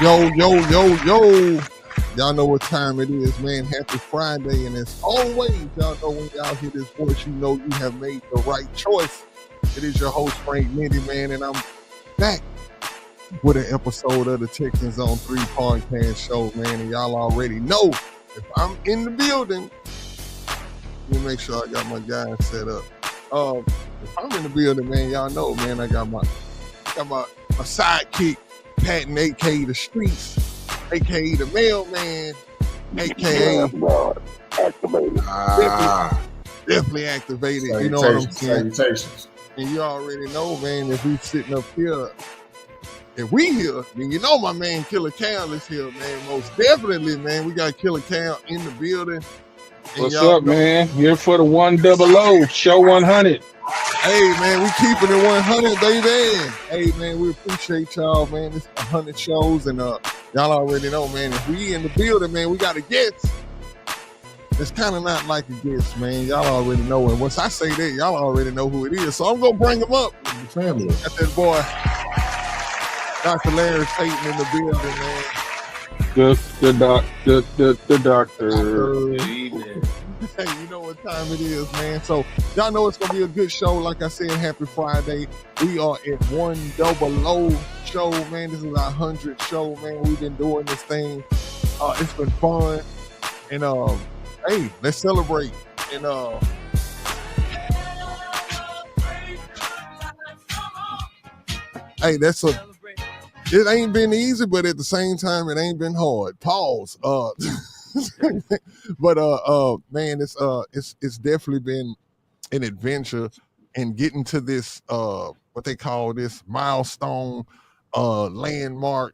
Yo, yo, yo, yo. Y'all know what time it is, man. Happy Friday. And as always, y'all know when y'all hear this voice, you know you have made the right choice. It is your host, Frank Mindy, man, and I'm back with an episode of the Texans on 3 podcast show, man. And y'all already know if I'm in the building, let me make sure I got my guys set up. If I'm in the building, man, y'all know, man, I got my sidekick, Patton, aka the streets, aka the mailman, aka definitely activated. You know what I'm saying? Salutations. And you already know, man, if we sitting up here, if we here, then you know my man Killer Cal is here, man. Most definitely, man. We got Killer Cal in the building. And What's up, man? Here for the 100 show 100. Hey, man, we keeping it 100, baby. Hey, man, we appreciate y'all, man. It's 100 shows, and y'all already know, man, if we in the building, man, we got a guest. It's kind of not like a guest, man. Y'all already know. And once I say that, y'all already know who it is. So I'm going to bring him up. The family. Got that boy, Dr. Larry Satan in the building, man. The doctor. Hey, you know what time it is, man. So y'all know it's gonna be a good show. Like I said, happy Friday. We are at 100 show, man. This is our 100th show, man. We've been doing this thing. It's been fun, and hey, let's celebrate. And hey, it ain't been easy, but at the same time, it ain't been hard. Pause. But man, it's definitely been an adventure, and getting to this what they call this milestone landmark.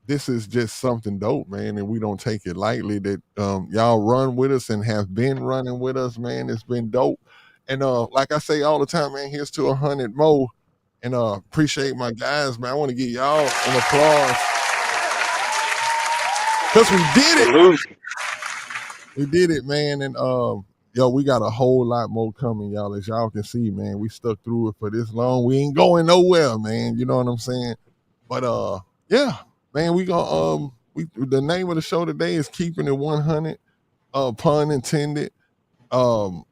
This is just something dope, man, and we don't take it lightly that y'all run with us and have been running with us, man. It's been dope. And like I say all the time, man, here's to 100 more. And appreciate my guys, man. I want to give y'all an applause because we did it. We did it, man. And yo, we got a whole lot more coming, y'all. As y'all can see, man, we stuck through it for this long. We ain't going nowhere, man. You know what I'm saying? But yeah, man, we gonna the name of the show today is Keeping It 100, pun intended. And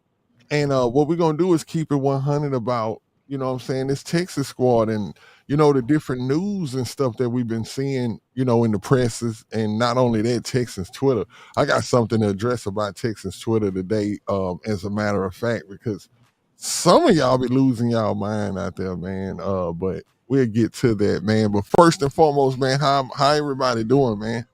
what we're gonna do is keep it 100 about, you know what I'm saying, this Texas squad and, you know, the different news and stuff that we've been seeing, you know, in the presses. And not only that, Texans Twitter. I got something to address about Texans Twitter today, as a matter of fact, because some of y'all be losing y'all mind out there, man. But we'll get to that, man. But first and foremost, man, how everybody doing, man?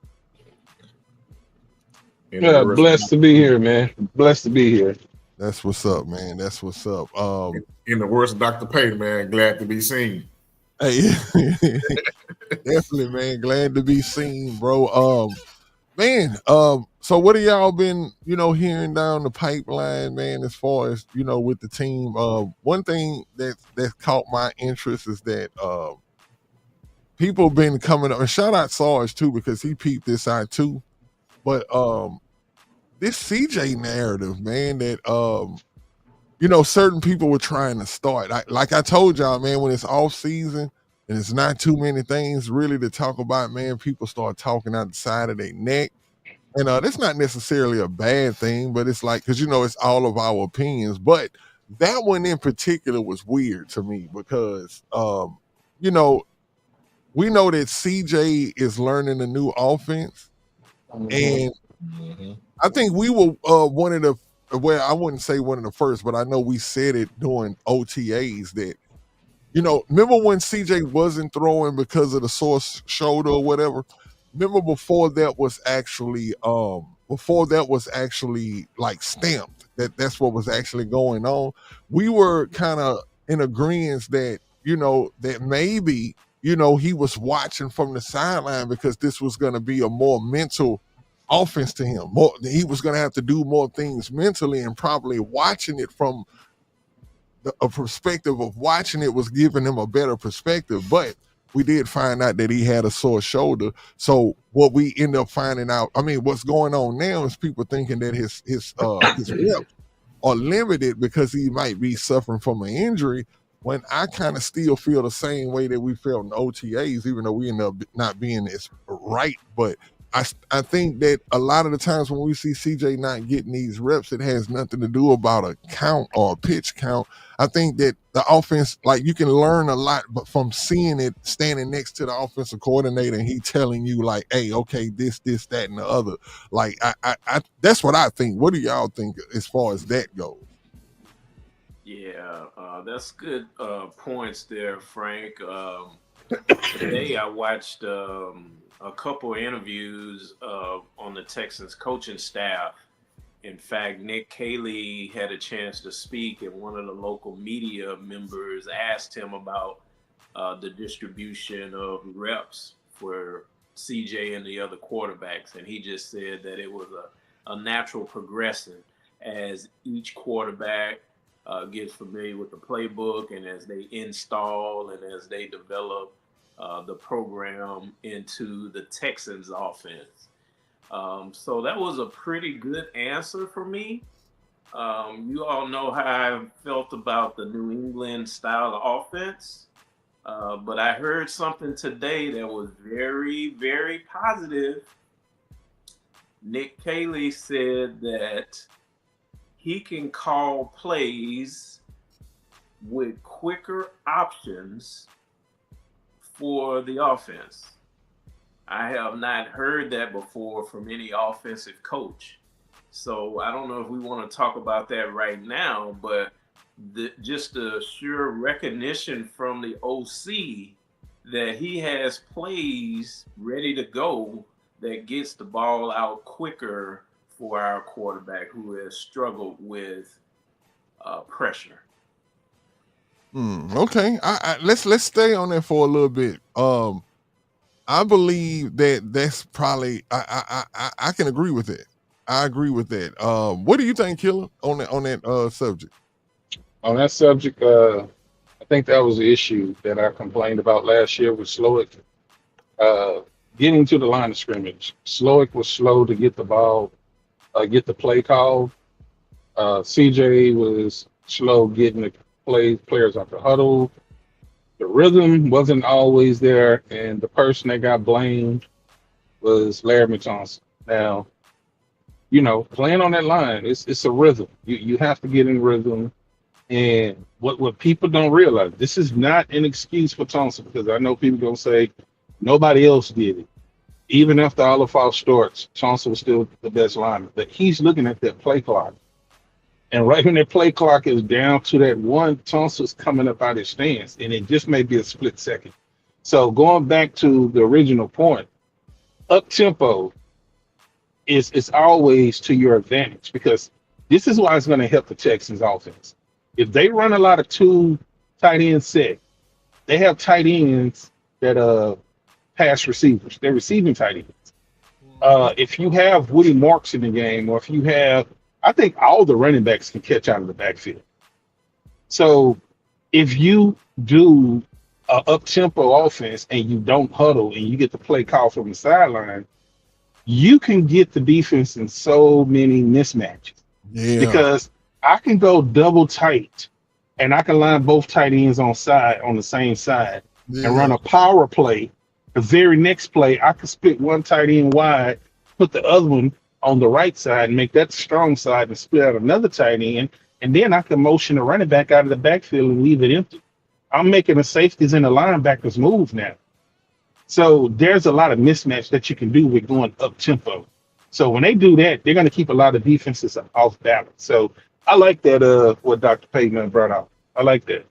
Yeah, blessed to be here, man. Blessed to be here. That's what's up, man. That's what's up. In the words of Dr. Payne, man, glad to be seen. Hey, definitely, man. Glad to be seen, bro. Man, so what have y'all been, you know, hearing down the pipeline, man, as far as, you know, with the team? One thing that caught my interest is that people been coming up, and shout out Sarge too, because he peeped this out too. But this CJ narrative, man, that you know, certain people were trying to start. Like I told y'all, man, when it's off season and it's not too many things really to talk about, man, people start talking out the side of their neck. And that's not necessarily a bad thing, but it's like, because, you know, it's all of our opinions. But that one in particular was weird to me because, you know, we know that CJ is learning a new offense. And I think we were one of the, well, I wouldn't say one of the first, but I know we said it during OTAs that, you know, remember when CJ wasn't throwing because of the sore shoulder or whatever? Remember before that was actually like stamped that's what was actually going on. We were kind of in agreement that, you know, that maybe, you know, he was watching from the sideline because this was going to be a more mental offense to him. He was going to have to do more things mentally, and probably watching it from a perspective of watching it was giving him a better perspective. But we did find out that he had a sore shoulder. So what we end up finding out, I mean, what's going on now is people thinking that his reps are limited because he might be suffering from an injury. when I kind of still feel the same way that we felt in OTAs, even though we end up not being as right. But I think that a lot of the times when we see CJ not getting these reps, it has nothing to do about a count or a pitch count. I think that the offense, like, you can learn a lot, but from seeing it, standing next to the offensive coordinator and he telling you like, hey, okay, this, that, and the other. Like, I that's what I think. What do y'all think as far as that goes? Yeah, that's good points there, Frank. Today I watched a couple interviews on the Texans coaching staff. In fact, Nick Caley had a chance to speak, and one of the local media members asked him about the distribution of reps for CJ and the other quarterbacks, and he just said that it was a natural progression as each quarterback gets familiar with the playbook, and as they install and as they develop the program into the Texans offense. So that was a pretty good answer for me. You all know how I felt about the New England style of offense, but I heard something today that was very, very positive. Nick Caley said that he can call plays with quicker options for the offense. I have not heard that before from any offensive coach. So I don't know if we want to talk about that right now, but just the sure recognition from the OC that he has plays ready to go that gets the ball out quicker for our quarterback who has struggled with pressure. Okay, let's stay on that for a little bit. I believe that that's probably I can agree with that. I agree with that. What do you think, Killer, on that subject? On that subject, I think that was the issue that I complained about last year with Slowick. Getting to the line of scrimmage, Slowick was slow to get the ball, get the play called. CJ was slow getting the players off the huddle. The rhythm wasn't always there, and the person that got blamed was Larry Johnson. Now, playing on that line, it's a rhythm. You have to get in rhythm. And what people don't realize, this is not an excuse for Thompson, because I know people gonna say nobody else did it. Even after all the false starts, Thompson was still the best lineman. But he's looking at that play clock. And right when that play clock is down to that one, Thompson's coming up out his stance, and it just may be a split second. So going back to the original point, up tempo is always to your advantage, because this is why it's going to help the Texans offense. If they run a lot of two tight end set, they have tight ends that pass receivers. They're receiving tight ends. If you have Woody Marks in the game, or if you have, I think all the running backs can catch out of the backfield. So if you do an up-tempo offense and you don't huddle and you get the play call from the sideline, you can get the defense in so many mismatches. Yeah. Because I can go double tight and I can line both tight ends on the same side and run a power play. The very next play, I can split one tight end wide, put the other one on the right side and make that the strong side and split out another tight end. And then I can motion the running back out of the backfield and leave it empty. I'm making the safeties and the linebackers move now. So there's a lot of mismatch that you can do with going up tempo. So when they do that, they're going to keep a lot of defenses off balance. So I like that what Dr. Payton brought out. I like that.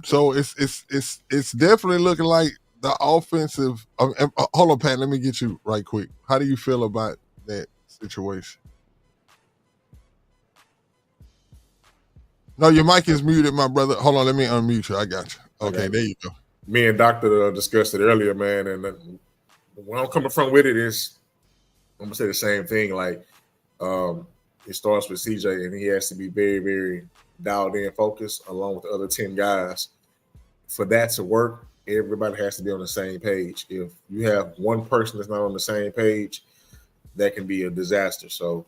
So it's definitely looking like the offensive. Hold on, Pat. Let me get you right quick. How do you feel about that situation? No, your mic is muted, my brother. Hold on, let me unmute you. I got you. Okay, there you go. Me and Doctor discussed it earlier, man, and where I'm coming from with it is, I'm gonna say the same thing. Like, it starts with CJ, and he has to be very, very dialed in, focused, along with the other 10 guys. For that to work, everybody has to be on the same page. If you have one person that's not on the same page, that can be a disaster. So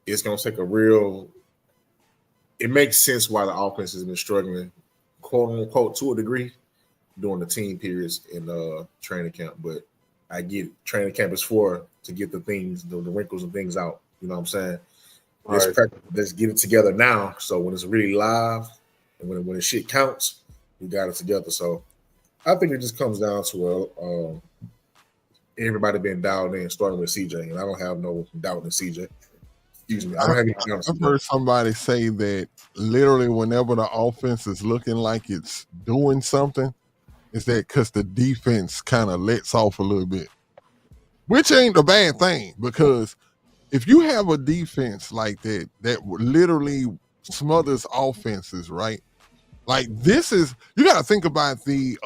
it's gonna take a real it makes sense why the offense has been struggling, quote unquote, to a degree during the team periods in training camp. But I get it. Training camp is to get the things, the wrinkles and things out. You know what I'm saying? Let's get it together now. So when it's really live and when the shit counts, we got it together. So I think it just comes down to everybody being dialed in, starting with CJ. And I don't have no doubt in CJ. Excuse me. I don't have any doubt in I've CJ. heard somebody say that literally whenever the offense is looking like it's doing something, is that because the defense kind of lets off a little bit, which ain't a bad thing, because if you have a defense like that literally smothers offenses, right? Like this is, you got to think about the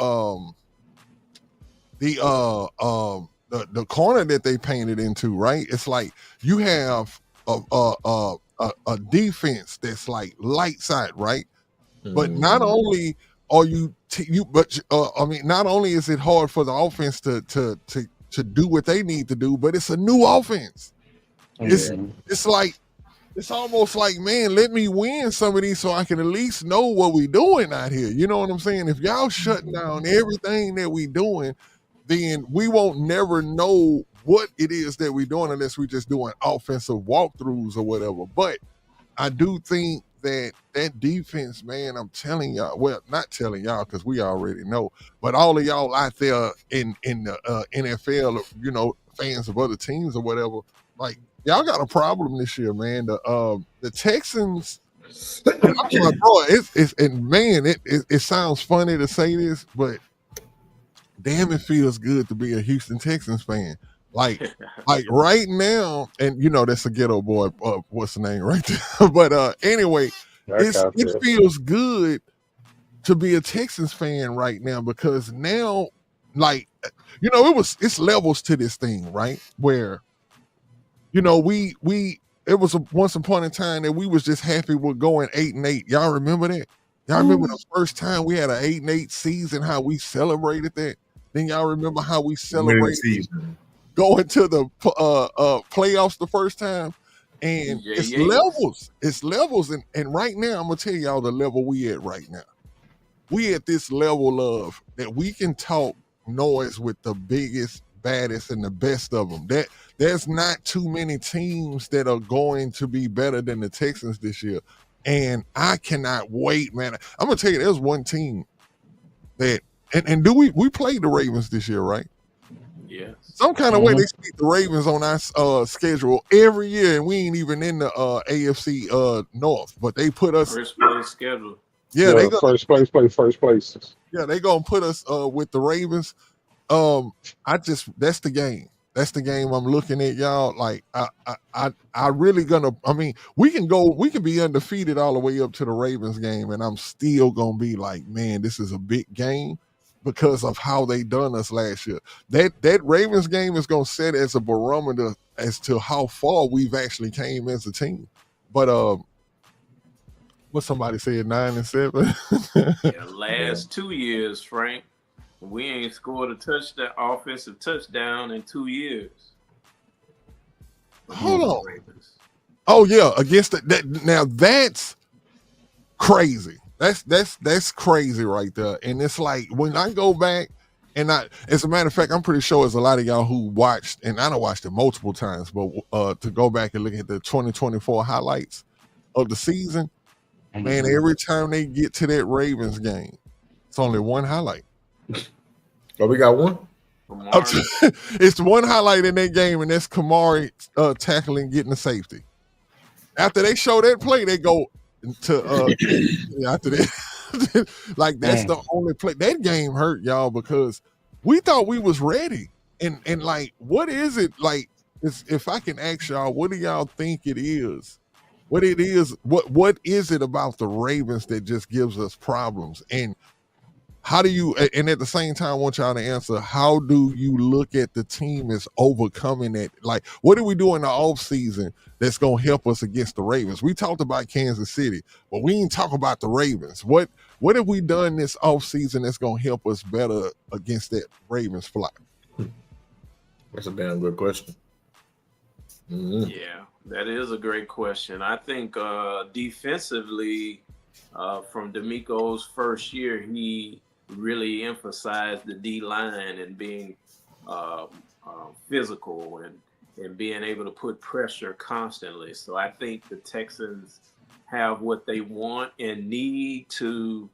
corner that they painted into, right? It's like you have a defense that's like lights out, right? But not only are not only is it hard for the offense to do what they need to do, but it's a new offense. It's like, it's almost like, man, let me win some of these so I can at least know what we doing out here. You know what I'm saying? If y'all shutting down everything that we doing, then we won't never know what it is that we doing unless we just doing offensive walkthroughs or whatever. But I do think that defense, man, I'm telling y'all, well, not telling y'all because we already know, but all of y'all out there in the NFL, you know, fans of other teams or whatever, like, y'all got a problem this year, man. The Texans, I'm like, bro, it sounds funny to say this, but damn, it feels good to be a Houston Texans fan. Like right now, and you know that's a ghetto boy. What's the name right there? But anyway, it feels good to be a Texans fan right now, because now, like, you know, it's levels to this thing, right? Where, you know, it was once upon a time that we was just happy with going 8-8. Y'all remember that? Y'all remember the first time we had an 8-8 season, how we celebrated that? Then y'all remember how we celebrated going to the playoffs the first time? And it's levels. It's levels. And right now, I'm going to tell y'all the level we at right now. We at this level of that we can talk noise with the biggest, baddest, and the best of them. There's not too many teams that are going to be better than the Texans this year. And I cannot wait, man. I'm going to tell you, there's one team that, and do we played the Ravens this year, right? Yes. Some kind of way they speak the Ravens on our schedule every year, and we ain't even in the AFC North, but they put us first place schedule. Yeah, they first place. Yeah, they gonna put us with the Ravens. That's the game. That's the game I'm looking at, y'all. Like I really gonna. I mean, we can be undefeated all the way up to the Ravens game, and I'm still gonna be like, man, this is a big game because of how they done us last year. That Ravens game is gonna set as a barometer as to how far we've actually came as a team. But what somebody said, 9-7. Last 2 years, Frank, we ain't scored a offensive touchdown in 2 years. Hold on. Oh yeah, against that. Now that's crazy. That's crazy right there. And it's like when I go back, and as a matter of fact, I'm pretty sure there's a lot of y'all who watched, and I done watched it multiple times, but to go back and look at the 2024 highlights of the season, man, every time they get to that Ravens game, it's only one highlight. Oh, we got one? It's one highlight in that game, and that's Kamari tackling, getting the safety. After they show that play, they go to after that. Like, that's the only play. That game hurt, y'all, because we thought we was ready. And like, what is it? Like, if I can ask y'all, what do y'all think it is? What it is, what is it about the Ravens that just gives us problems? And how do you, and at the same time, I want y'all to answer, how do you look at the team as overcoming that? Like, what do we do in the offseason that's going to help us against the Ravens? We talked about Kansas City, but we didn't talk about the Ravens. What have we done this offseason that's going to help us better against that Ravens flock? That's a damn good question. Yeah. That is a great question. I think defensively, from D'Amico's first year, he really emphasized the D line and being uh, physical and being able to put pressure constantly. So I think the Texans have what they want and need to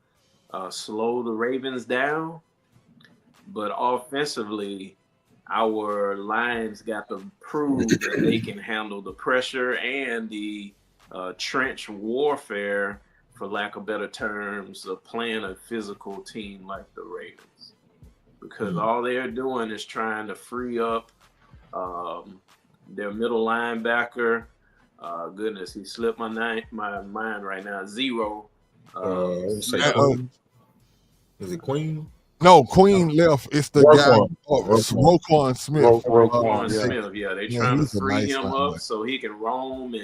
slow the Ravens down. But offensively, our lines got to prove that they can handle the pressure and the trench warfare, for lack of better terms, of playing a physical team like the Ravens. Because all they're doing is trying to free up their middle linebacker. Goodness, he slipped my mind right now. Zero. Is it Queen? No, Queen left. It's the guy, Roquan Smith. Roquan Smith. Yeah, they're trying to free him up so he can roam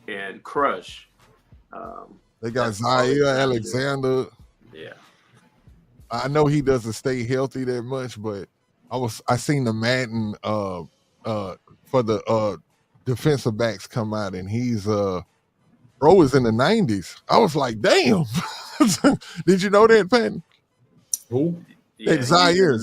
and crush. They got Zaire Alexander. Yeah. I know he doesn't stay healthy that much, but I seen the Madden for the defensive backs come out, and he's bro is in the 90s. I was like, damn. Did you know that, Patton? Who? Yeah, Zaire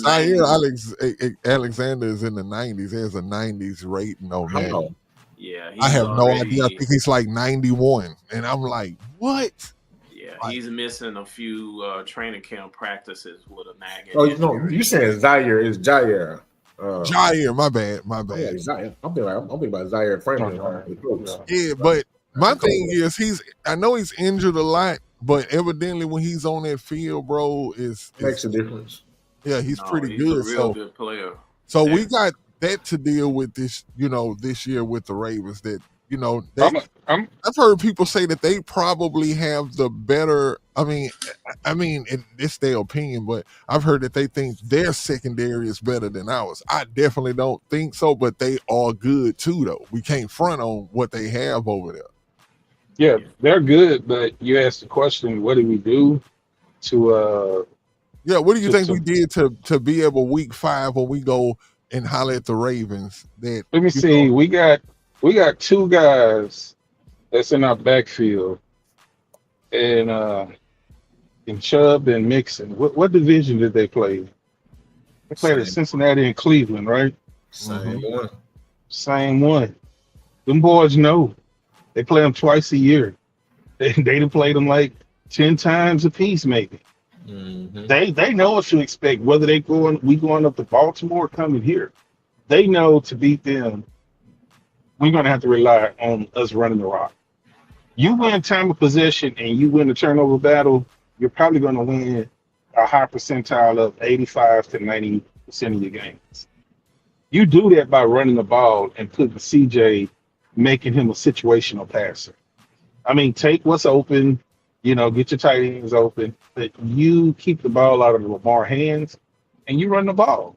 Alexander is in the 90s. There's a 90s rating on that. Yeah, I have no idea. I think he's like 91, and I'm like, what? Yeah, he's missing a few training camp practices with a nagging. Oh, no, you saying Zaire is Jair? Jair, my bad. Yeah, Zaire. I'm thinking about Zaire Franklin. Yeah, but my thing is I know he's injured a lot, but evidently when he's on that field, bro, makes a difference. Yeah, he's pretty he's good. A real good player. So we got that to deal with this year with the Ravens. That I've heard people say that they probably have the better. I mean, it's their opinion, but I've heard that they think their secondary is better than ours. I definitely don't think so, but they are good too, though. We can't front on what they have over there. Yeah, they're good, but you asked the question, what do we do to what do you think we did to be able week 5 when we go and holler at the Ravens? That let me see, we got two guys that's in our backfield, and Chubb and Mixon. What division did they play? They played at Cincinnati and Cleveland, right? Same one. Them boys know. They play them twice a year. They done played them like 10 times a piece, maybe. Mm-hmm. They know what to expect, whether we going up to Baltimore or coming here. They know to beat them, we're going to have to rely on us running the rock. You win time of possession and you win the turnover battle, you're probably going to win a high percentile of 85 to 90% of your games. You do that by running the ball and putting CJ, making him a situational passer. I mean, take what's open, get your tight ends open, but you keep the ball out of Lamar hands and you run the ball.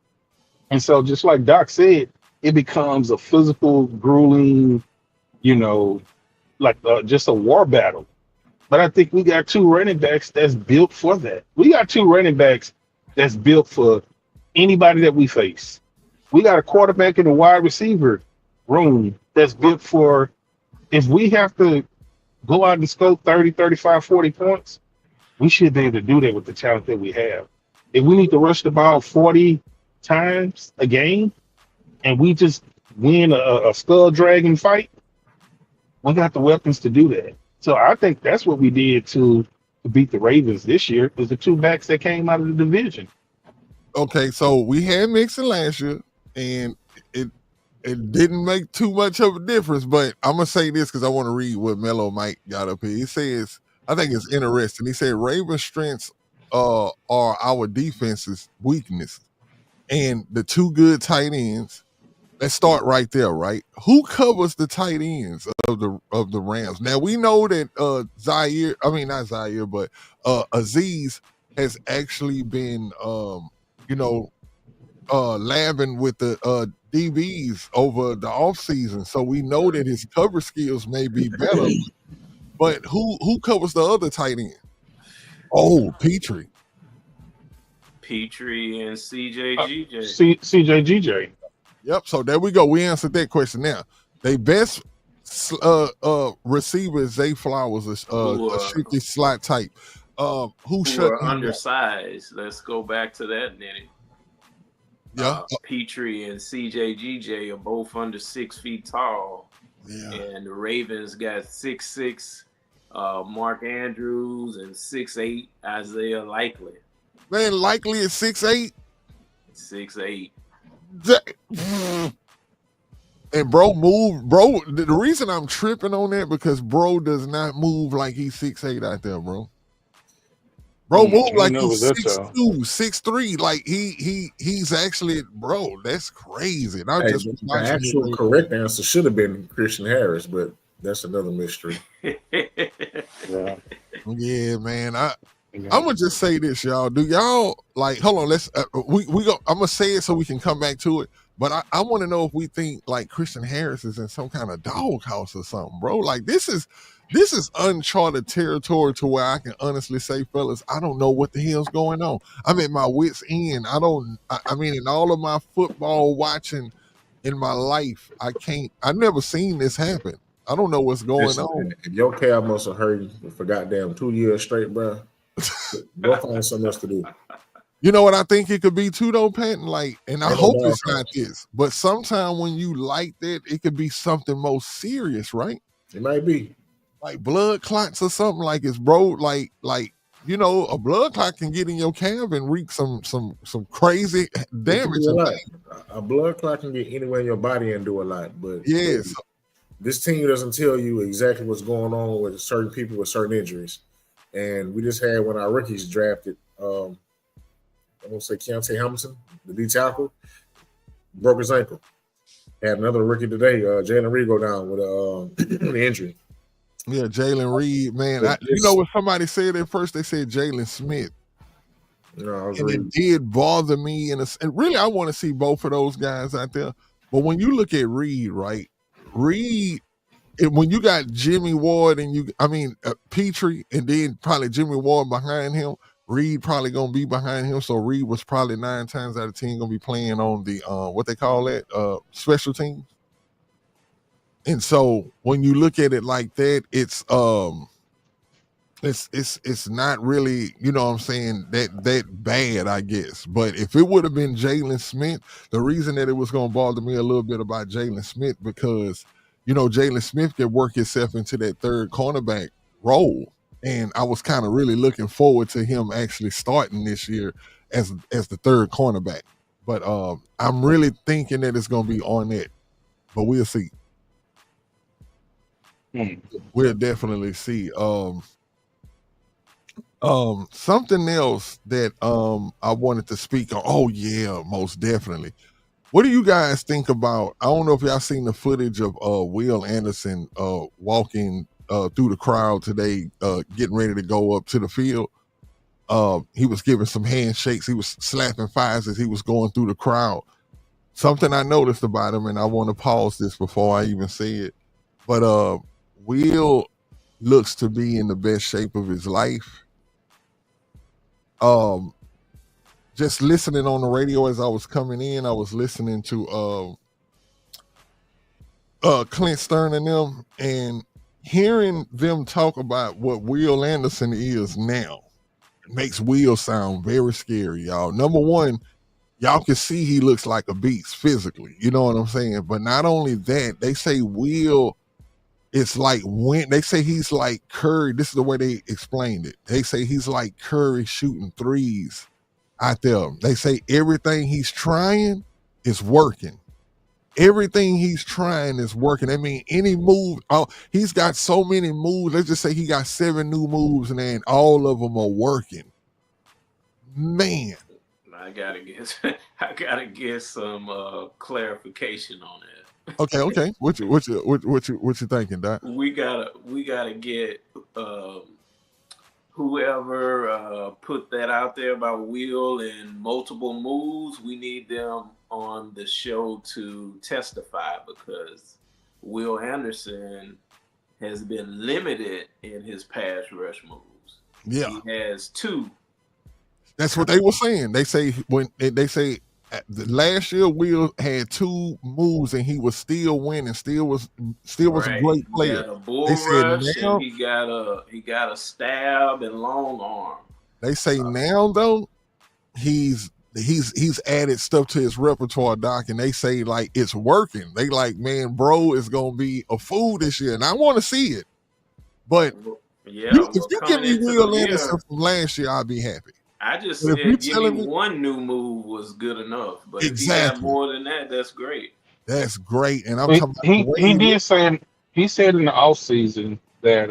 And so just like Doc said, it becomes a physical, grueling, just a war battle. But I think we got two running backs that's built for that. We got two running backs that's built for anybody that we face. We got a quarterback and a wide receiver room that's built for, if we have to go out and score 30, 35, 40 points, we should be able to do that with the talent that we have. If we need to rush the ball 40 times a game and we just win a skull dragging fight, we got the weapons to do that. So I think that's what we did to beat the Ravens this year, was the two backs that came out of the division. Okay, so we had Mixon last year, and it didn't make too much of a difference, but I'm going to say this because I want to read what Mellow Mike got up here. He says, I think it's interesting. He said, Ravens' strengths are our defense's weakness. And the two good tight ends, let's start right there, right? Who covers the tight ends of the Rams? Now, we know that Aziz has actually been, labbing with the DBs over the offseason. So we know that his cover skills may be better. But who covers the other tight end? Oh, Petrie and CJGJ. CJGJ. Yep. So there we go. We answered that question. Now, they best Receiver Zay Flowers, a shifty slot type. Who shut are him down? undersized. Let's go back to that, Nenny. Yeah, Petrie and CJGJ are both under 6 feet tall. yeah. And the Ravens got 6'6", Mark Andrews, and 6'8", Isaiah Likely. Man, Likely is 6'8". 6'8". And bro move, bro. The reason I'm tripping on that because bro does not move like he's 6'8" out there, bro. Bro move like he's 6'2", 6'3". Like he's actually, bro. That's crazy. And I just the actual correct answer should have been Christian Harris, but that's another mystery. Yeah, man. I'm gonna just say this, y'all. Do y'all like? Hold on. Let's we go. I'm gonna say it so we can come back to it. But I want to know if we think like Christian Harris is in some kind of doghouse or something, bro. Like this is uncharted territory to where I can honestly say, fellas, I don't know what the hell's going on. I'm at my wit's end. I mean, in all of my football watching in my life, I've never seen this happen. I don't know what's going on. If your calf must have hurt you for goddamn 2 years straight, bro, go find something else to do. You know what I think it could be too, though, Patton? Like, and I hope it's not this, but sometimes when you like that, it could be something more serious, right? It might be like blood clots or something. Like it's bro, like you know, a blood clot can get in your calf and wreak some crazy damage. A blood clot can get anywhere in your body and do a lot, but yes, this team doesn't tell you exactly what's going on with certain people with certain injuries. And we just had one of our rookies drafted. I'm gonna say Keontae Hamilton, the D tackle, broke his ankle. Had another rookie today, Jalen Reed, go down with an injury. Yeah, Jalen Reed, man. You know what somebody said at first? They said Jalen Smith. And it did bother me. And really, I want to see both of those guys out there. But when you look at Reed, right? Reed, when you got Jimmy Ward and Petrie, and then probably Jimmy Ward behind him, Reed probably gonna be behind him. So Reed was probably 9 times out of 10 gonna be playing on the what they call that special teams. And so when you look at it like that, it's not really, you know what I'm saying, that bad, I guess. But if it would have been Jalen Smith, the reason that it was gonna bother me a little bit about Jalen Smith, because you know Jalen Smith could work himself into that third cornerback role. And I was kind of really looking forward to him actually starting this year as the third cornerback. But I'm really thinking that it's going to be Arnett. But we'll see. We'll definitely see. Something else that I wanted to speak on. Oh, yeah, most definitely. What do you guys think about? I don't know if y'all seen the footage of Will Anderson walking through the crowd today, getting ready to go up to the field. He was giving some handshakes. He was slapping fives as he was going through the crowd. Something I noticed about him, and I want to pause this before I even say it. But Will looks to be in the best shape of his life. Just listening on the radio as I was coming in, I was listening to Clint Stern and them, and hearing them talk about what Will Anderson is now makes Will sound very scary, y'all. Number one, y'all can see he looks like a beast physically. You know what I'm saying? But not only that, they say Will, it's like when they say he's like Curry. This is the way they explained it. They say he's like Curry shooting threes out there. They say everything he's trying is working. Everything he's trying is working. I mean, any move, he's got so many moves. Let's just say he got 7 new moves, and then all of them are working. Man, I gotta get some clarification on that. Okay. What you thinking, Doc? We gotta get whoever put that out there about Will and multiple moves. We need them on the show to testify, because Will Anderson has been limited in his pass rush moves. Yeah, he has 2. That's what they were saying. They say last year Will had 2 moves and he was still winning, still was a Right. great He player. got a bull They said rush and now he got a stab and long arm. they say now though he's added stuff to his repertoire, Doc, and they say like it's working. They like, man, bro is gonna be a fool this year, and I want to see it. But Yeah, if you give coming me into the Will Anderson year, from last year, I'll be happy. I just But if you said give me telling me one new move was good enough. But if he got exactly, more than that, that's great. that's great. And I'm He talking about the he, way he did say he said in the off season that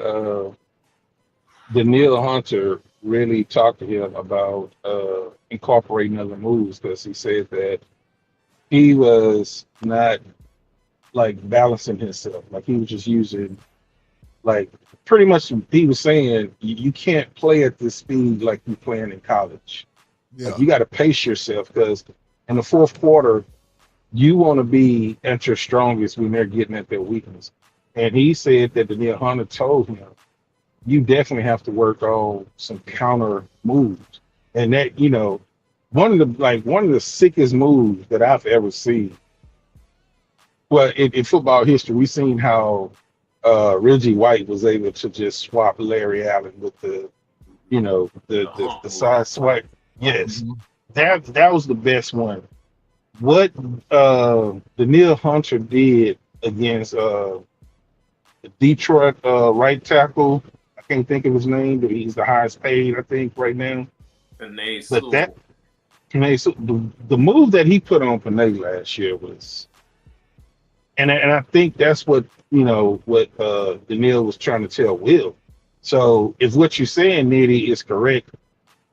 Daniil Hunter really talked to him about incorporating other moves because he said that he was not like balancing himself, like he was just using like pretty much he was saying you can't play at this speed like you playing in college. yeah, Like you got to pace yourself because in the fourth quarter you want to be at your strongest when they're getting at their weakness. And he said that Daniil Hunter told him you definitely have to work on some counter moves. And that, one of the sickest moves that I've ever seen. Well, in football history, we've seen how Reggie White was able to just swap Larry Allen with the side swipe. Yes. Mhm. That was the best one. What Daniil Hunter did against the Detroit right tackle, I can't think of his name, but he's the highest paid, I think, right now. Panay But Sewell. the move that he put on Panay last year was, and I think that's what Daniil was trying to tell Will. So if what you're saying, Nitty, is correct,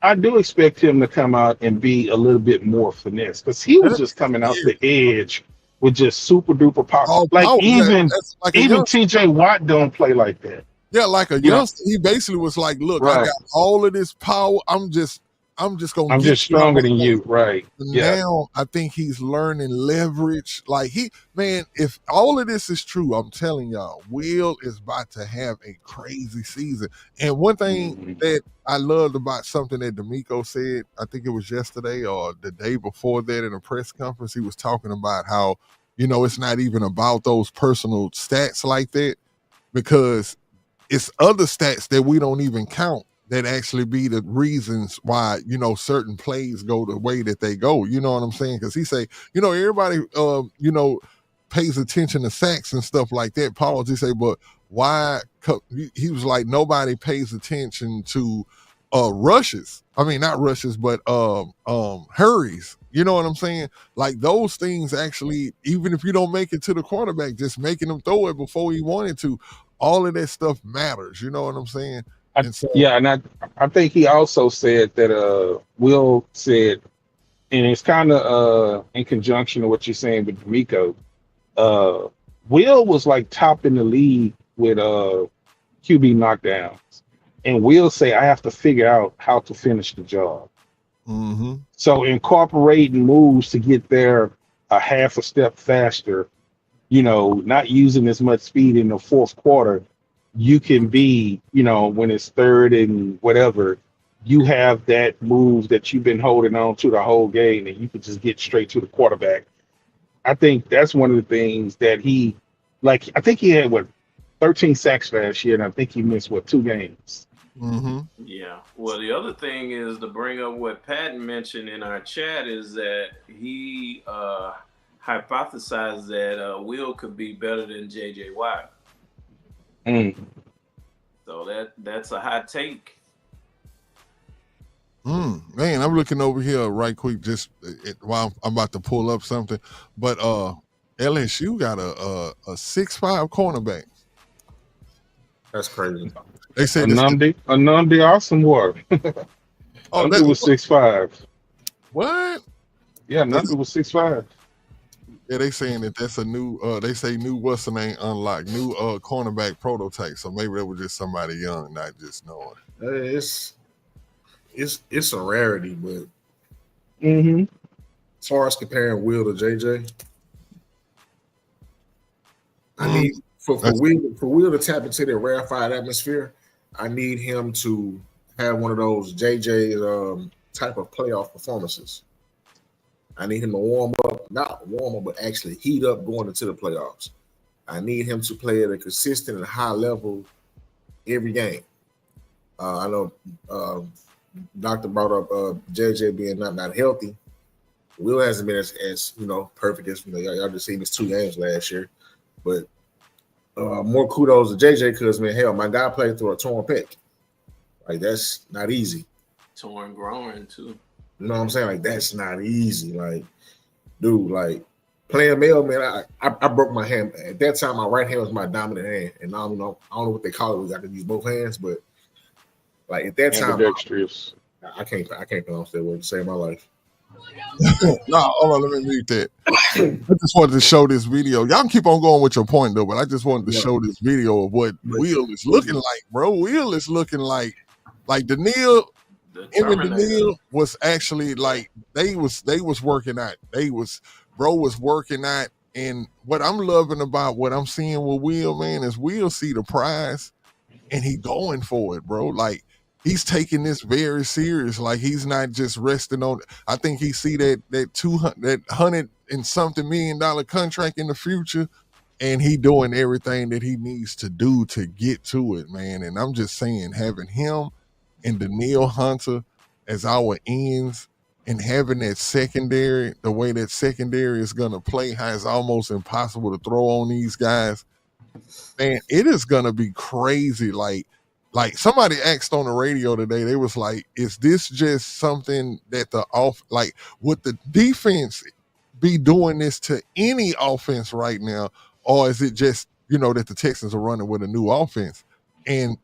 I do expect him to come out and be a little bit more finesse because he was just coming out Yeah. the edge with just super duper power. All Like power. Yeah, even that's like a youngster. TJ Watt don't play like that. Yeah, like a You know, youngster. He basically was like, "Look, I right. got all of this power. I'm just gonna I'm get just you out stronger my than way." you. Right. Yeah. Now I think he's learning leverage. Like man, if all of this is true, I'm telling y'all, Will is about to have a crazy season. And one thing Mhm. that I loved about something that D'Amico said, I think it was yesterday or the day before that in a press conference, he was talking about how, it's not even about those personal stats like that because it's other stats that we don't even count that actually be the reasons why certain plays go the way that they go. You know what I'm saying? Because he say, everybody, pays attention to sacks and stuff like that. Paul just say, but why? He was like, nobody pays attention to rushes. I mean, not rushes, but hurries. You know what I'm saying? Like those things actually, even if you don't make it to the quarterback, just making him throw it before he wanted to, all of that stuff matters. You know what I'm saying? And so, And I think he also said that Will said, and it's kind of in conjunction to what you're saying with D'Amico. Will was like top in the league with QB knockdowns, and Will say I have to figure out how to finish the job. mm-hmm. So incorporating moves to get there a half a step faster, not using as much speed in the fourth quarter, you can be, when it's third and whatever, you have that move that you've been holding on to the whole game and you can just get straight to the quarterback. I think that's one of the things that I think he had 13 sacks last year, and I think he missed 2 games. Mm-hmm. Yeah. Well, the other thing is to bring up what Patton mentioned in our chat is that he hypothesized that Will could be better than J.J. Watt. Mm. So that's a hot take. Man, I'm looking over here right quick just while I'm about to pull up something. But LSU got a 6'5" cornerback. That's crazy. They said Anandi awesome work. oh, Nandi was 6'5". what? Yeah, Nandi was 6'5". Yeah, they saying that's a new they say new what's the name unlocked, new cornerback prototype. So maybe that was just somebody young, not just knowing. It's a rarity, but Mm-hmm. as far as comparing Will to JJ, I need for Will to tap into that rarefied atmosphere, I need him to have one of those JJ type of playoff performances. I need him to warm up, not warm up, but actually heat up going into the playoffs. I need him to play at a consistent and high level every game. I know Doctor brought up JJ being not healthy. Will hasn't been as perfect as y'all just seen his 2 games last year, but more kudos to JJ because man, hell, my guy played through a torn pec. Like that's not easy. Torn groin too. You know what I'm saying? Like that's not easy. Like, dude, like playing male, man. I broke my hand at that time. My right hand was my dominant hand, and I don't know what they call it. We got to use both hands, but like at that time, ambidextrous. I can't pronounce that word to save my life. No, hold on, let me mute that. I just wanted to show this video. Y'all can keep on going with your point though, but I just wanted to show this video of what Will is looking like, bro. Will is looking like Daniil. Him and Daniil was actually like they was working out. Bro was working out, and what I'm loving about what I'm seeing with Will, man, is Will see the prize and he going for it, bro. Like he's taking this very serious. Like he's not just resting on. I think he see that $100 and something $1 million contract in the future, and he doing everything that he needs to do to get to it, man. And I'm just saying, having him and Daniil Hunter as our ends and having that secondary, the way that secondary is going to play, how it's almost impossible to throw on these guys, man, it is going to be crazy. Like somebody asked on the radio today, they was like, is this just something that would the defense be doing this to any offense right now? Or is it just, that the Texans are running with a new offense? And,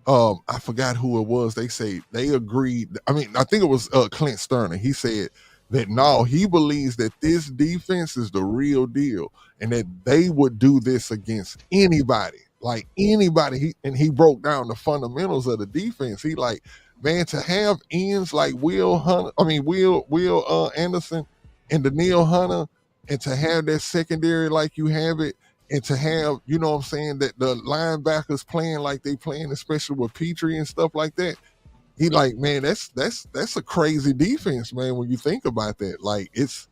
I forgot who it was. They say they agreed. I mean, I think it was Clint Sterner. He said that no, he believes that this defense is the real deal and that they would do this against anybody, like anybody. He broke down the fundamentals of the defense. He like, man, to have ends like Will Anderson and Daniil Hunter, and to have that secondary like you have it, and to have, that the linebackers playing like they playing, especially with Petrie and stuff like that, he like, man, that's a crazy defense, man, when you think about that. Like, it's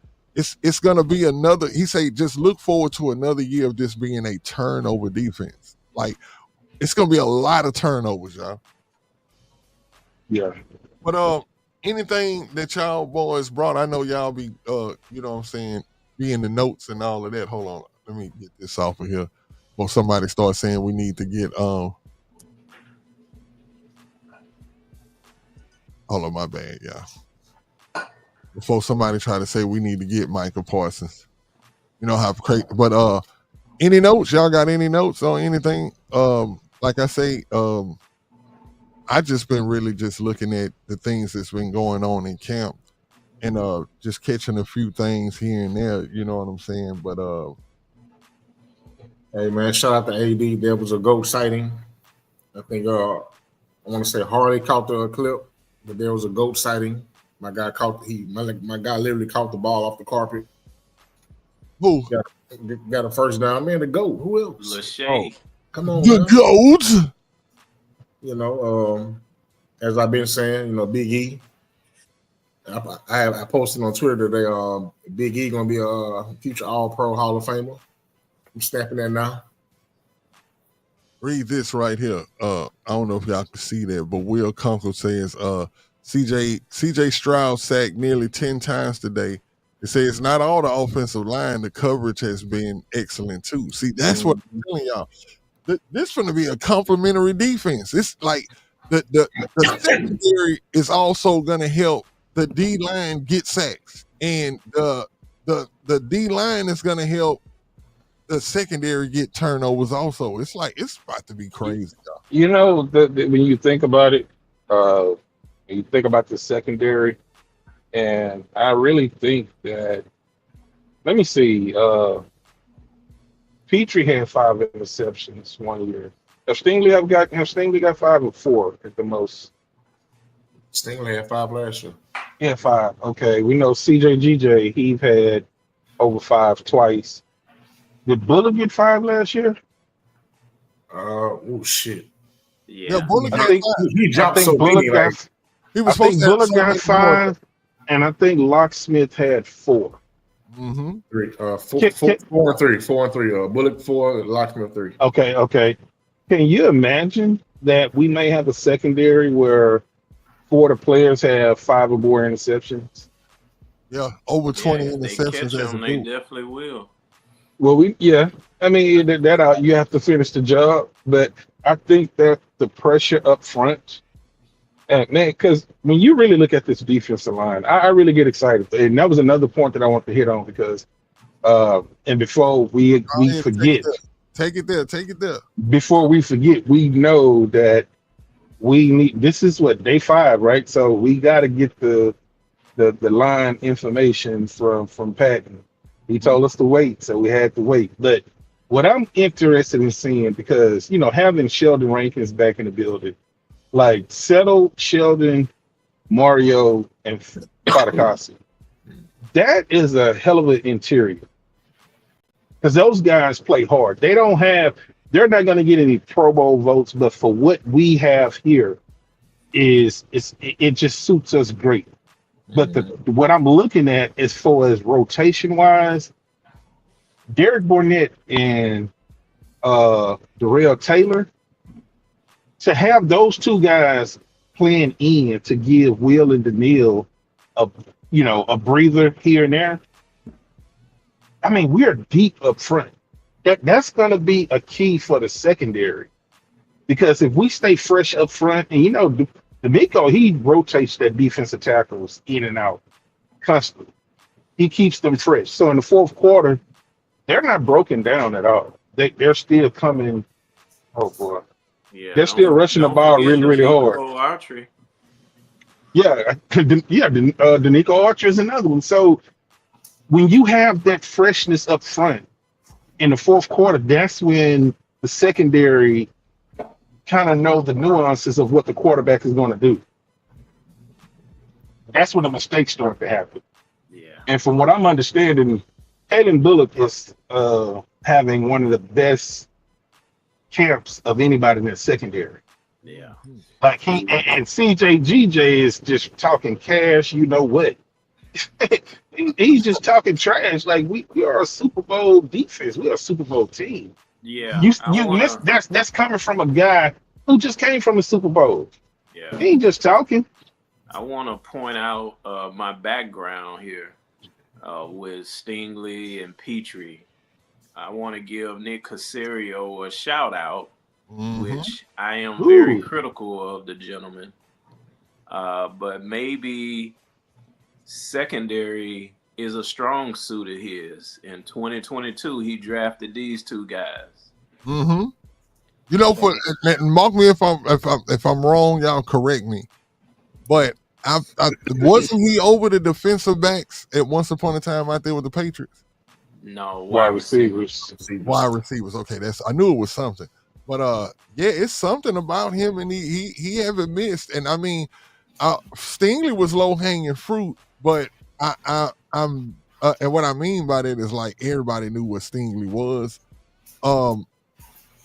going to be another, he say, just look forward to another year of this being a turnover defense. Like, it's going to be a lot of turnovers, y'all. Yeah. But anything that y'all boys brought, I know y'all be, be in the notes and all of that. Hold on. Let me get this off of here before somebody starts saying we need to get hold on, my bad, y'all. Before somebody try to say we need to get Micah Parsons. You know how crazy, but any notes? Y'all got any notes on anything? Like I say, I just been really just looking at the things that's been going on in camp and just catching a few things here and there, you know what I'm saying? But hey man, shout out to AD. There was a GOAT sighting. I think I want to say Harley caught the clip, but there was a GOAT sighting. My guy literally caught the ball off the carpet. Who got a first down? Man, the GOAT. Who else? Lachey. Come on, the GOAT. As I've been saying, Big E. I posted on Twitter today. Big E gonna be a future All-Pro Hall of Famer. I'm snapping that now. Read this right here. I don't know if y'all can see that, but Will Kunkel says CJ Stroud sacked nearly 10 times today. It says not all the offensive line, the coverage has been excellent too. See, that's what I'm telling y'all. This going to be a complimentary defense. It's like the secondary is also going to help the D line get sacks, and the D line is going to help the secondary get turnovers also. It's like, it's about to be crazy, y'all. When you think about it, when you think about the secondary, and I really think that, let me see, Petrie had 5 interceptions one year. Have Stingley got 5 or 4 at the most? Stingley had 5 last year. Yeah, 5. Okay, we know CJGJ, he had over 5 twice. Did Bullock get 5 last year? Oh shit. Yeah, Bullock I think he dropped so Bullock many. Bullock got 5, and I think Locksmith had 4. Mm-hmm. Three, Can, can, 4 and 3, 4 and 3. Bullock 4, Locksmith 3. okay. Can you imagine that we may have a secondary where 4 of the players have 5 or more interceptions? Yeah, over 20 Yeah, if they catch interceptions as a them, they group. definitely will. Well, I mean that you have to finish the job, but I think that the pressure up front, and man, because when you really look at this defensive line, I really get excited, and that was another point that I want to hit on because, and before we Go ahead, forget, take it there. we know that we need. This is what day 5, right? So we got to get the line information from Patton. He told us to wait, so we had to wait. But what I'm interested in seeing, because having Sheldon Rankins back in the building, like settle Sheldon, Mario, and Fatakasi, that is a hell of an interior. Because those guys play hard. They're not going to get any Pro Bowl votes, but for what we have here, it just suits us great. But what I'm looking at as far as rotation wise, Derek Barnett and Darrell Taylor, to have those 2 guys playing in to give Will and Daniil a breather here and there. I mean, we're deep up front. That's going to be a key for the secondary, because if we stay fresh up front, and D'Amico, he rotates that defensive tackles in and out constantly. He keeps them fresh. So in the fourth quarter, they're not broken down at all. They're still coming. Oh boy, Yeah, they're still rushing the ball really, really hard. Archery. Yeah, Danico Archer is another one. So when you have that freshness up front in the fourth quarter, that's when the secondary kind of know the nuances of what the quarterback is going to do. That's when the mistakes start to happen. Yeah. And from what I'm understanding, Kalen Bullock is having one of the best camps of anybody in that secondary. Yeah. Like and CJ GJ is just talking cash, you know what? He's just talking trash. Like we are a Super Bowl defense. We are a Super Bowl team. Yeah. That's coming from a guy who just came from the Super Bowl. Yeah. He ain't just talking. I want to point out my background here with Stingley and Petrie. I want to give Nick Caserio a shout out, which I am very critical of the gentleman. But maybe secondary is a strong suit of his. In 2022, he drafted these 2 guys. Mm-hmm. Mark me if I'm wrong, y'all correct me. But I wasn't he over the defensive backs at once upon a time out there with the Patriots? No, wide receivers. Wide receivers. Okay, I knew it was something. But it's something about him, and he haven't missed. And I mean, Stingley was low hanging fruit, but I'm and what I mean by that is like everybody knew what Stingley was.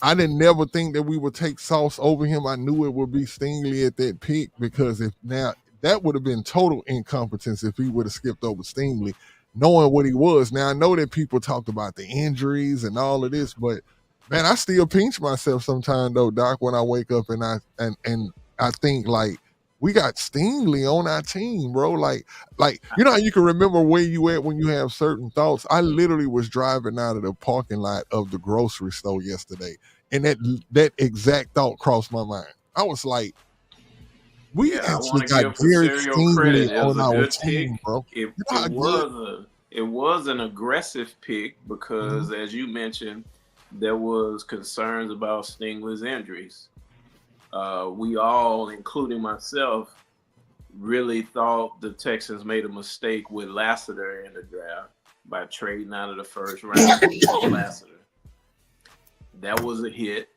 I didn't never think that we would take Sauce over him. I knew it would be Stingley at that pick, because that would have been total incompetence if he would have skipped over Stingley, knowing what he was. Now I know that people talked about the injuries and all of this, but man, I still pinch myself sometimes though, Doc, when I wake up and I think like we got Stingley on our team, bro. Like how you can remember where you at when you have certain thoughts. I literally was driving out of the parking lot of the grocery store yesterday, and that exact thought crossed my mind. I was like, we actually got Jared Stingley on our team, bro. It was an aggressive pick because, as you mentioned, there was concerns about Stingley's injuries. We all, including myself, really thought the Texans made a mistake with Lassiter in the draft by trading out of the first round with Lassiter. That was a hit.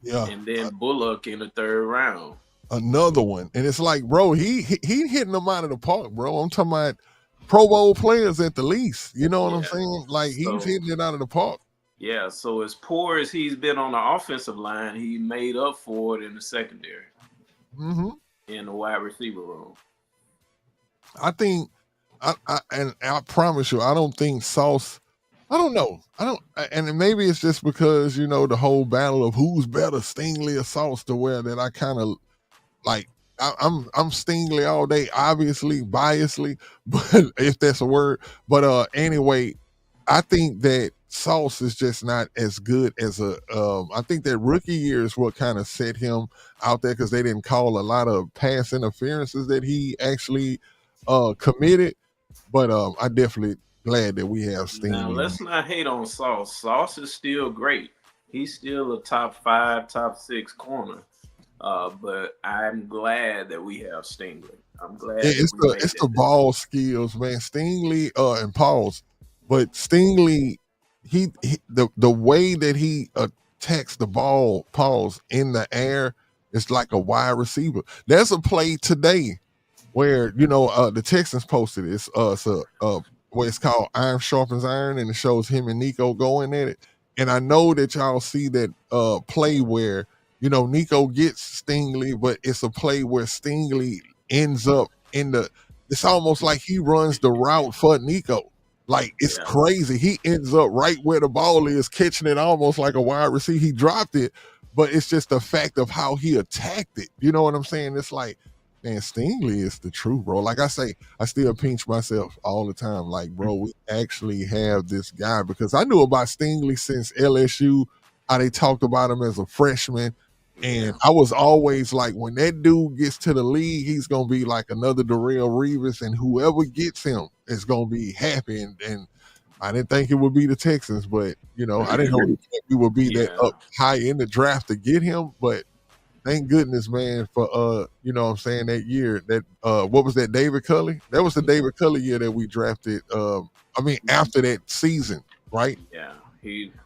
Yeah. And then Bullock in the third round. Another one. And it's like, bro, he hitting them out of the park, bro. I'm talking about Pro Bowl players at the least. You know what I'm saying? Like, he's hitting it out of the park. Yeah, so as poor as he's been on the offensive line, he made up for it in the secondary, in the wide receiver room. I think and I promise you, I don't think Sauce. I don't know. And maybe it's just because the whole battle of who's better, Stingley or Sauce, to where that I kind of like. I'm Stingley all day, obviously, biasly, but if that's a word. But anyway, I think that Sauce is just not as good as a. I think that rookie year is what kind of set him out there because they didn't call a lot of pass interferences that he actually committed. But I definitely glad that we have Now Stingley. let's not hate on Sauce. Sauce is still great. He's still a top 5, top 6 corner. But I'm glad that we have Stingley. I'm glad Yeah, that we made it's that the ball skills, man. Stingley and Pauls, but Stingley, the way that he attacks the ball, Pauls in the air, it's like a wide receiver. There's a play today where the Texans posted it. It's what it's called Iron Sharpens Iron, and it shows him and Nico going at it. And I know that y'all see that play where Nico gets Stingley, but it's a play where Stingley ends up in the. It's almost like he runs the route for Nico. Like it's Yeah. crazy. He ends up right where the ball is, catching it almost like a wide receiver. He dropped it, but it's just the fact of how he attacked it. You know what I'm saying? It's like, man, Stingley is the truth, bro. Like I say, I still pinch myself all the time. Like, bro, we actually have this guy because I knew about Stingley since LSU, how they talked about him as a freshman. And I was always like, when that dude gets to the league, he's gonna be like another Darrell Reeves, and whoever gets him is gonna be happy. And I didn't think it would be the Texans, but I didn't know we would be that Yeah. up high in the draft to get him. But thank goodness, man, for what I'm saying, that year that what was that, David Culley? That was the David Culley year that we drafted. After that season, right? Yeah.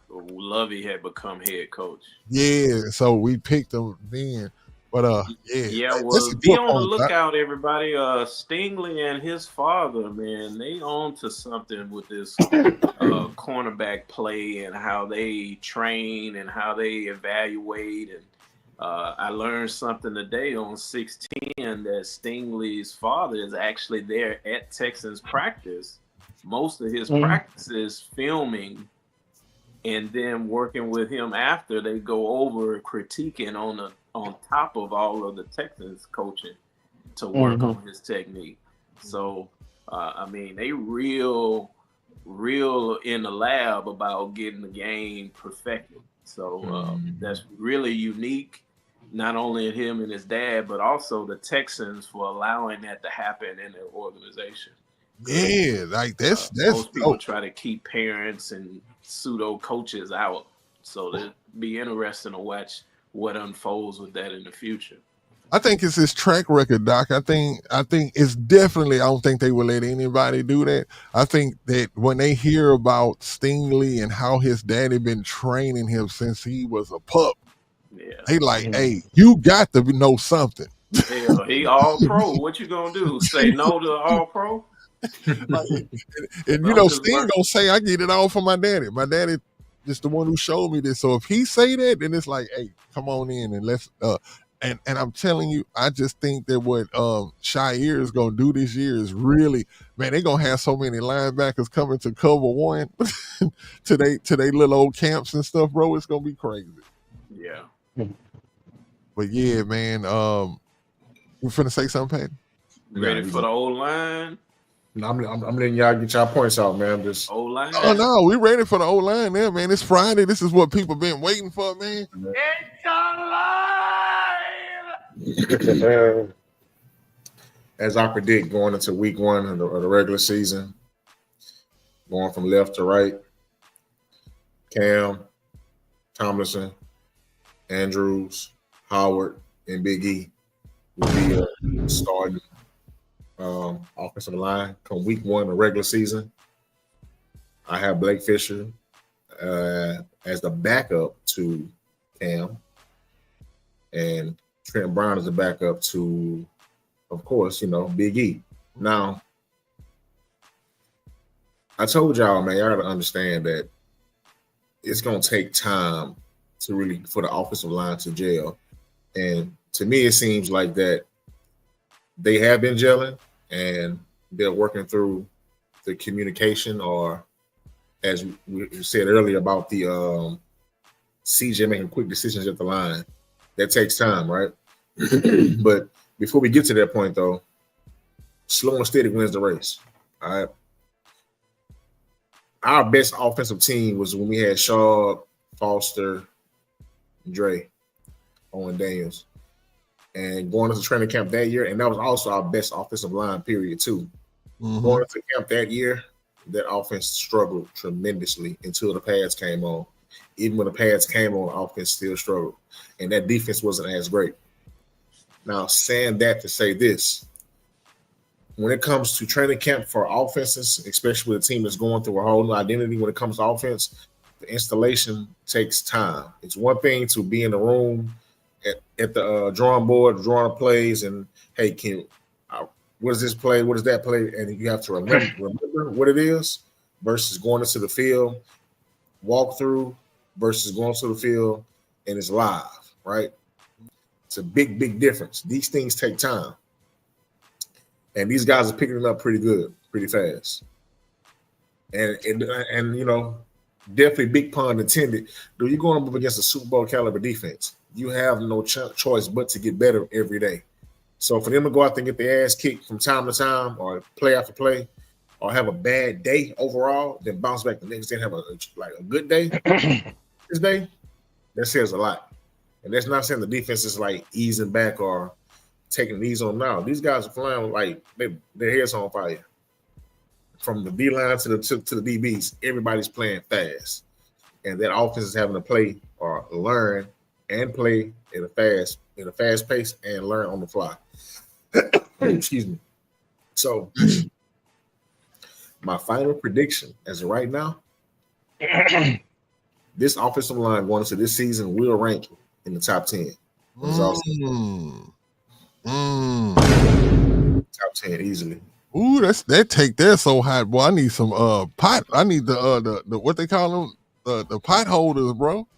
Lovey had become head coach. Yeah, so we picked him then. But Yeah, that's well, a be good on the point. lookout, everybody. Stingley and his father, man, they on to something with this cornerback play and how they train and how they evaluate. And I learned something today on 610 that Stingley's father is actually there at Texans practice. Most of his practices filming, and then working with him after they go over critiquing on top of all of the Texans coaching to work on his technique. So they real in the lab about getting the game perfected. So that's really unique, not only in him and his dad, but also the Texans for allowing that to happen in their organization. Yeah, like that's Most people dope. try to keep parents and pseudo coaches out, so it'd be interesting to watch what unfolds with that in the future. I think it's his track record, Doc. I think it's definitely. I don't think they will let anybody do that. I think that when they hear about Stingley and how his daddy been training him since he was a pup, they like, hey, you got to know something. Hell, he all pro. What you gonna do? Say no to all pro? Like, and Something's Sting work. gonna say, I get it all from my daddy. My daddy is the one who showed me this. So if he say that, then it's like, hey, come on in and let's and I'm telling you, I just think that what Shire is gonna do this year is really, man, they're gonna have so many linebackers coming to cover one to they little old camps and stuff, bro. It's gonna be crazy. Yeah. But yeah, man, you finna say something, Patty? Ready for the old line? No, I'm letting y'all get y'all points out, man. I'm just Old line. Oh no, we ready for the old line there, man. It's Friday. This is what people been waiting for, man. It's alive. as I predict going into week one of the regular season, going from left to right, Cam, Tomlinson, Andrews, Howard, and Big E will be starting offensive line come week one of the regular season. I have Blake Fisher as the backup to Cam, and Trent Brown as the backup to, of course, Big E. Now, I told y'all, man, y'all got to understand that it's going to take time to really for the offensive line to gel. And to me, it seems like that they have been gelling, and they're working through the communication, or as we said earlier about the CJ making quick decisions at the line. That takes time, right? But before we get to that point, though, slow and steady wins the race. All right. Our best offensive team was when we had Shaw, Foster, Dre, Owen Daniels, and going into training camp that year, and that was also our best offensive line period too. Going into camp that year, that offense struggled tremendously until the pads came on. Even when the pads came on, offense still struggled, and that defense wasn't as great. Now, saying that to say this, when it comes to training camp for offenses, especially with a team that's going through a whole new identity when it comes to offense, the installation takes time. It's one thing to be in the room at the drawing board, drawing plays, and hey, what is this play? What is that play? And you have to remember what it is versus going into the field, walk through versus going to the field, and it's live, right? It's a big, big difference. These things take time. And these guys are picking it up pretty good, pretty fast. And you know, definitely big pun intended. Dude, you're going up against a Super Bowl caliber defense. You have no choice but to get better every day. So for them to go out there and get their ass kicked from time to time, or play after play, or have a bad day overall, then bounce back the next day and have a good day this day, that says a lot. And that's not saying the defense is like easing back or taking these on now. These guys are flying like their heads on fire. From the D line to the DBs, everybody's playing fast, and that offense is having to play or learn and play at a fast pace and learn on the fly. Excuse me. So, my final prediction as of right now, this offensive line going into this season will rank in the top 10. Top 10 easily. Ooh, that take there so high, boy. I need some pot. I need the what they call them, the pot holders, bro.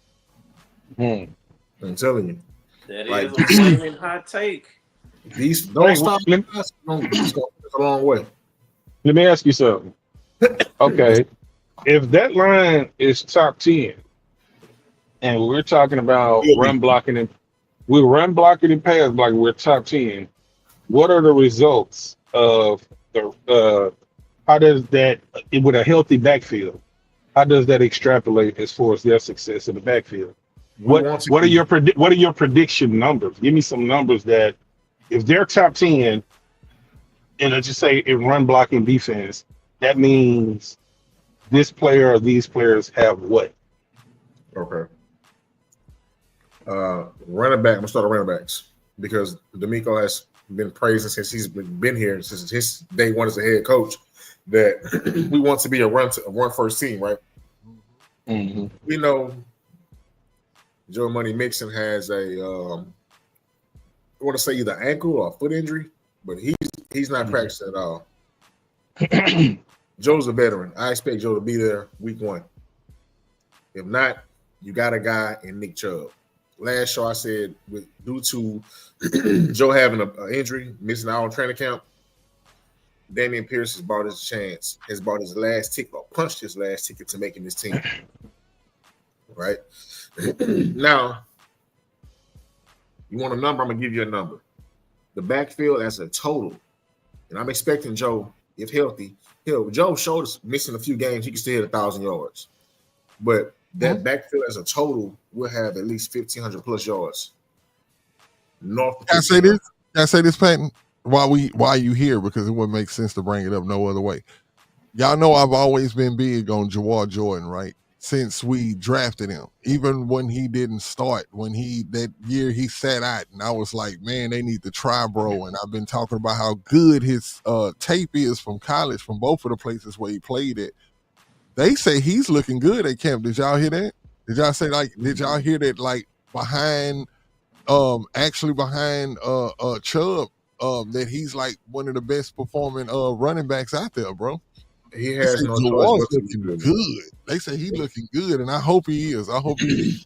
I'm telling you. That is a flaming hot take. These don't stop. It's going a long way. Let me ask you something. Okay, if that line is top 10, and we're talking about run blocking and pass blocking, we're top 10. What are the results of the? How does that with a healthy backfield? How does that extrapolate as far as their success in the backfield? What are your prediction numbers? Give me some numbers that if they're top 10, and let's just say in run blocking defense, that means this player or these players have what? Okay. Running back. I'm gonna start with running backs because D'Amico has been praising since he's been here, since his day one as a head coach, that we want to be a run first team, right? Mm-hmm. We know Joe Money Mixon has I want to say either ankle or foot injury, but he's not practicing at all. Joe's a veteran. I expect Joe to be there week one. If not, you got a guy in Nick Chubb. Last show I said, due to Joe having an injury, missing out on training camp, Damian Pierce has bought his last ticket, or punched his last ticket to making this team. Right? Now, you want a number? I'm going to give you a number. The backfield as a total, and I'm expecting Joe, if healthy, Joe showed us missing a few games, he can still hit 1,000 yards. But that backfield as a total will have at least 1,500 plus yards. Can I say this, Patton? Why you here? Because it wouldn't make sense to bring it up no other way. Y'all know I've always been big on Jawar Jordan, right? Since we drafted him, even when he didn't start, that year he sat out, and I was like, man, they need to try, bro. And I've been talking about how good his tape is from college, from both of the places where he played at. They say he's looking good at camp. Did y'all hear that? Did y'all hear that? Like behind Chubb, that he's like one of the best performing running backs out there, bro. He has no choice but to be good. They say he's looking good, and I hope he is. I hope he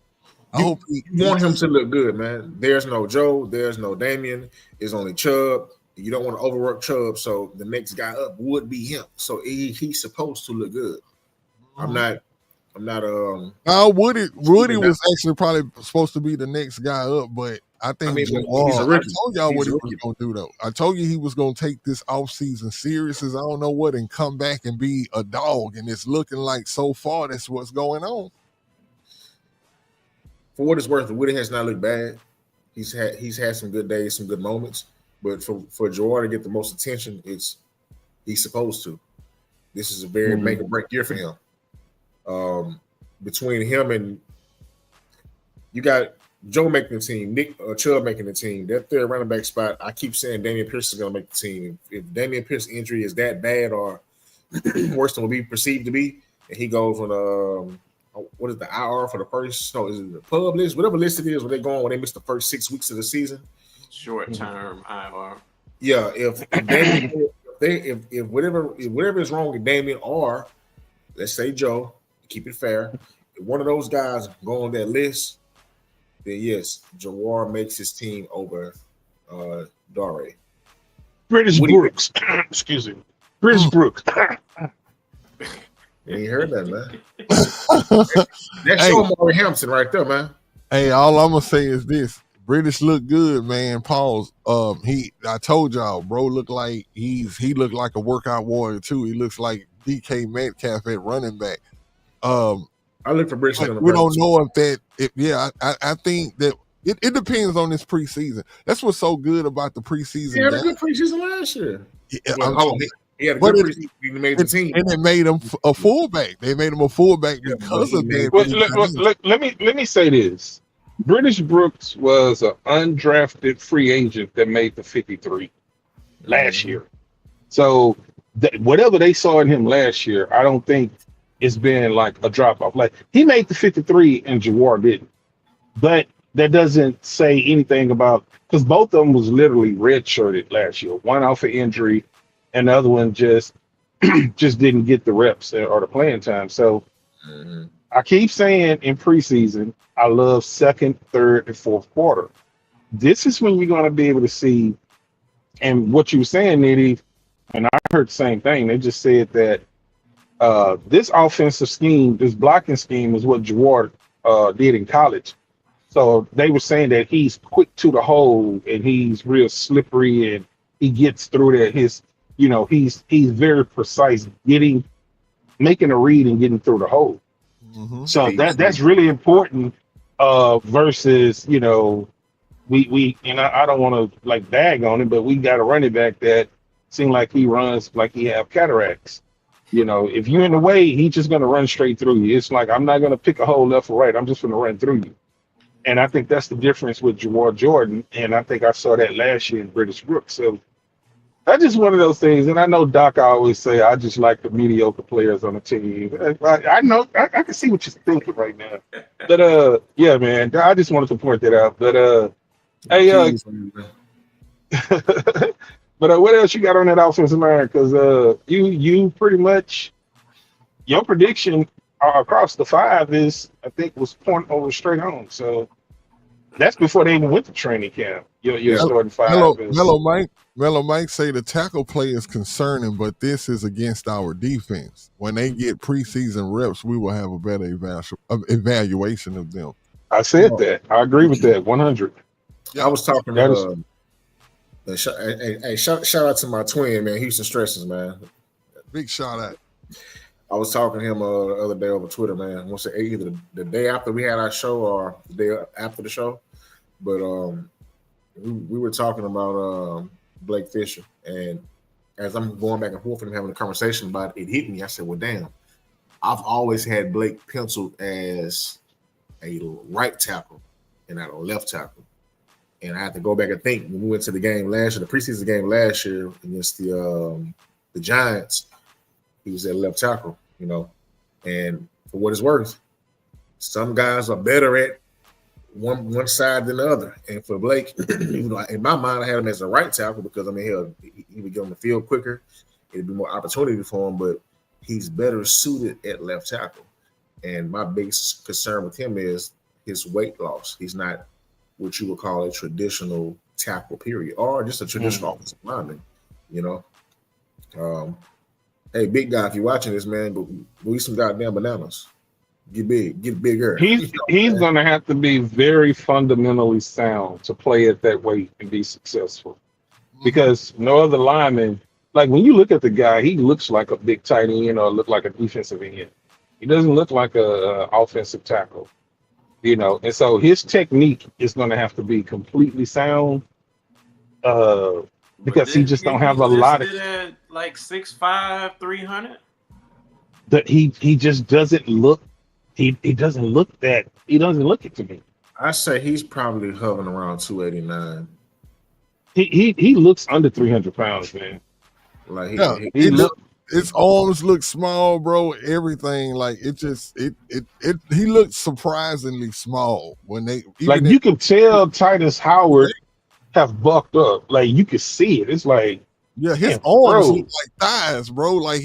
want him to look good, man. There's no Joe. There's no Damian. It's only Chubb. You don't want to overwork Chubb, so the next guy up would be him. So he's supposed to look good. I'm not. Woody was actually probably supposed to be the next guy up, but I think he's a Jawar, I rookie. told y'all He's what a he was rookie. going to do, though. I told you he was going to take this offseason serious as I don't know what and come back and be a dog, and it's looking like so far that's what's going on. For what it's worth, Woody has not looked bad. He's had some good days, some good moments, but for Jawar to get the most attention, he's supposed to. This is a very make or break year for him. Between him and you got Joe making the team, Nick Chubb making the team. That third running back spot, I keep saying Damian Pierce is going to make the team. If Damian Pierce's injury is that bad or worse than what we perceived to be, and he goes on what is the IR for the first? So is it the pub list? Whatever list it is, where they go on when they miss the first 6 weeks of the season. Short term IR. Yeah, if Damian, if whatever is wrong with Damian or let's say Joe, keep it fair. If one of those guys go on that list, then yes, Jawar makes his team over Dare. British Brooks. Excuse me. British Brooks. You ain't heard that, man. That's Sean Maury Hampton right there, man. Hey, all I'm gonna say is this. British look good, man. Pause. I told y'all, bro, he looked like a workout warrior too. He looks like DK Metcalf at running back. I look for British. We don't know I think that it depends on this preseason. That's what's so good about the preseason. He had a good preseason last year. He had a good preseason. He made the team, and it made him a fullback. They made him a fullback because of that. Let me say this. British Brooks was an undrafted free agent that made the 53 last year. So whatever they saw in him last year, I don't think it's been like a drop off. Like he made the 53 and Jawar didn't. But that doesn't say anything about, because both of them was literally redshirted last year. One off of injury and the other one just didn't get the reps or the playing time. So I keep saying in preseason, I love second, third, and fourth quarter. This is when you're going to be able to see, and what you were saying, Nitty, and I heard the same thing. They just said that this offensive scheme, this blocking scheme, is what Jawar did in college. So they were saying that he's quick to the hole and he's real slippery and he gets through that. He's very precise, making a read and getting through the hole. So that's really important. Versus, I don't want to like bag on him, but we got a running back that seems like he runs like he have cataracts. If you're in the way, he's just going to run straight through you. It's like, I'm not going to pick a hole left or right. I'm just going to run through you. And I think that's the difference with Jawar Jordan. And I think I saw that last year in British Brooks. So that's just one of those things. And I know Doc, I always say, I just like the mediocre players on the team. I know, I can see what you're thinking right now. But, yeah, man, I just wanted to point that out. But, hey, but what else you got on that offensive line? Because you pretty much, your prediction across the five is, I think, was point over straight home. So that's before they even went to training camp. You're starting five. Mellow Mike say the tackle play is concerning, but this is against our defense. When they get preseason reps, we will have a better evaluation of them. I said that. I agree with that. 100. I was talking shout out to my twin, man, Houston Stresses, man. Big shout out. I was talking to him the other day over Twitter, man. Once either the day after we had our show or the day after the show, but we were talking about Blake Fisher, and as I'm going back and forth and having a conversation about it, hit me. I said, "Well, damn, I've always had Blake penciled as a right tackle and not a left tackle." And I had to go back and think when we went to the game last year, the preseason game last year against the Giants, he was at left tackle, And for what it's worth, some guys are better at one side than the other. And for Blake, in my mind, I had him as a right tackle because he would get on the field quicker. It'd be more opportunity for him, but he's better suited at left tackle. And my biggest concern with him is his weight loss. He's not what you would call a traditional tackle, period, or just a traditional offensive lineman. You know, hey, big guy, if you're watching this, man, go eat some goddamn bananas. Get big, get bigger. He's going to have to be very fundamentally sound to play it that way and be successful. Because no other lineman, like when you look at the guy, he looks like a big tight end or look like a defensive end. He doesn't look like a offensive tackle, And so his technique is going to have to be completely sound, because he just don't have a lot of. At like 6'5", 300. That he just doesn't look. He doesn't look it to me. I say he's probably hovering around 289. He looks under 300 pounds, man. Like his arms look small, bro. Everything, like he looked surprisingly small when they you can tell Titus Howard have bucked up. Like you can see it. It's like, yeah, his arms look like thighs, bro. Like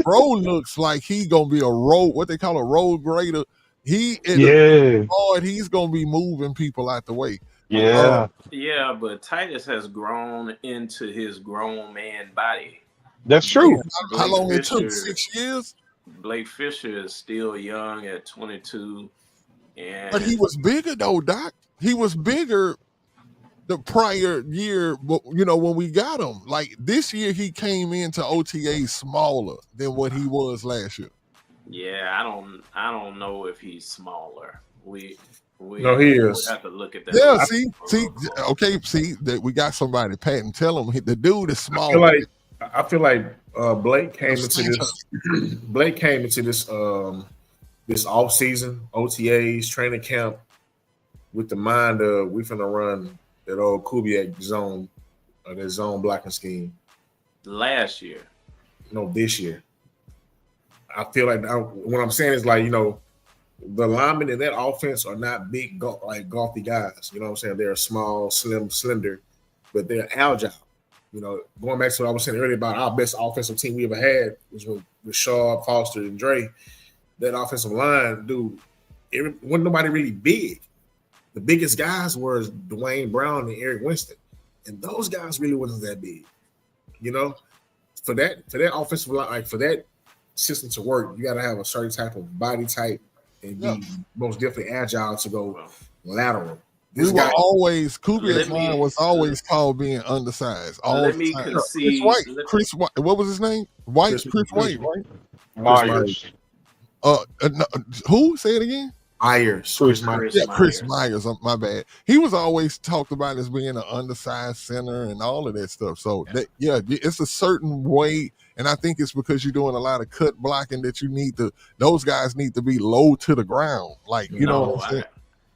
bro looks like he gonna be a road, what they call a road grader. He's gonna be moving people out the way. Yeah. Yeah, but Titus has grown into his grown man body. That's true. How long it took? 6 years? Blake Fisher is still young at 22. But he was bigger though, Doc. He was bigger the prior year, when we got him. Like this year he came into OTA smaller than what he was last year. Yeah, I don't know if he's smaller. No, he is. Have to look at that. Yeah, see that we got somebody. Pat, and tell him the dude is small. I feel like Blake came into this. Blake came into this this off season, OTAs, training camp, with the mind of we finna run that old Kubiak zone, that zone blocking scheme. Last year, no, this year. I feel like what I'm saying is like the linemen in that offense are not big, like golfy guys. You know what I'm saying? They're small, slim, slender, but they're agile. Going back to what I was saying earlier about our best offensive team we ever had was with Shaw, Foster, and Dre. That offensive line, dude, wasn't nobody really big. The biggest guys were Dwayne Brown and Eric Winston, and those guys really wasn't that big. For that offensive line, like for that system to work, you got to have a certain type of body type and be most definitely agile to go lateral. Kubiak's line was always called being undersized. Let me concede. Chris White. What was his name? Chris White, right? Myers. Who? Say it again. Myers. Chris Myers. My bad. He was always talked about as being an undersized center and all of that stuff. So it's a certain way, and I think it's because you're doing a lot of cut blocking that those guys need to be low to the ground. Like know what I'm saying?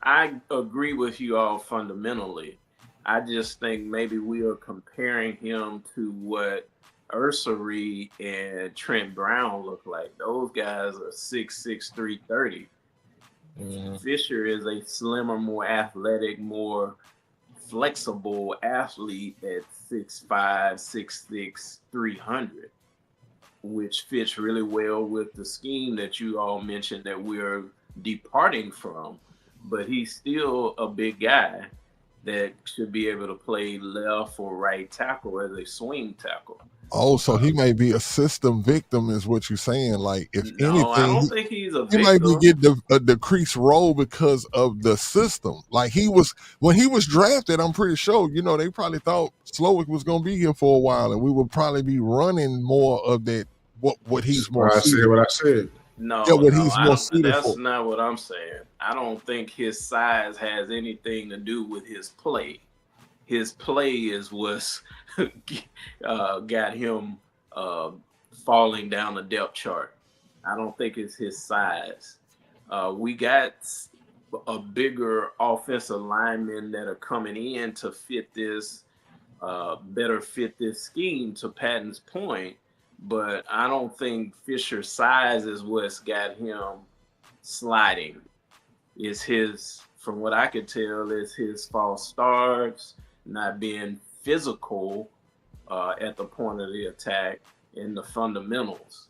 I agree with you all fundamentally. I just think maybe we are comparing him to what Ursery and Trent Brown look like. Those guys are 6'6", 330. Fisher is a slimmer, more athletic, more flexible athlete at 6'5", 6'6", 300, which fits really well with the scheme that you all mentioned that we're departing from. But he's still a big guy that should be able to play left or right tackle as a swing tackle. Oh, so he may be a system victim, is what you're saying? Like, if anything, I don't think he's a victim. He might be getting a decreased role because of the system. Like when he was drafted, I'm pretty sure, they probably thought Slowick was going to be here for a while, and we would probably be running more of that. What he's more. I said what I said. No, he's more suited that's for. not what I'm saying. I don't think his size has anything to do with his play. His play is what's got him falling down the depth chart. I don't think it's his size. We got a bigger offensive linemen that are coming in to better fit this scheme, to Patton's point. But I don't think Fisher's size is what's got him sliding. From what I could tell, is his false starts, not being physical at the point of the attack, and the fundamentals.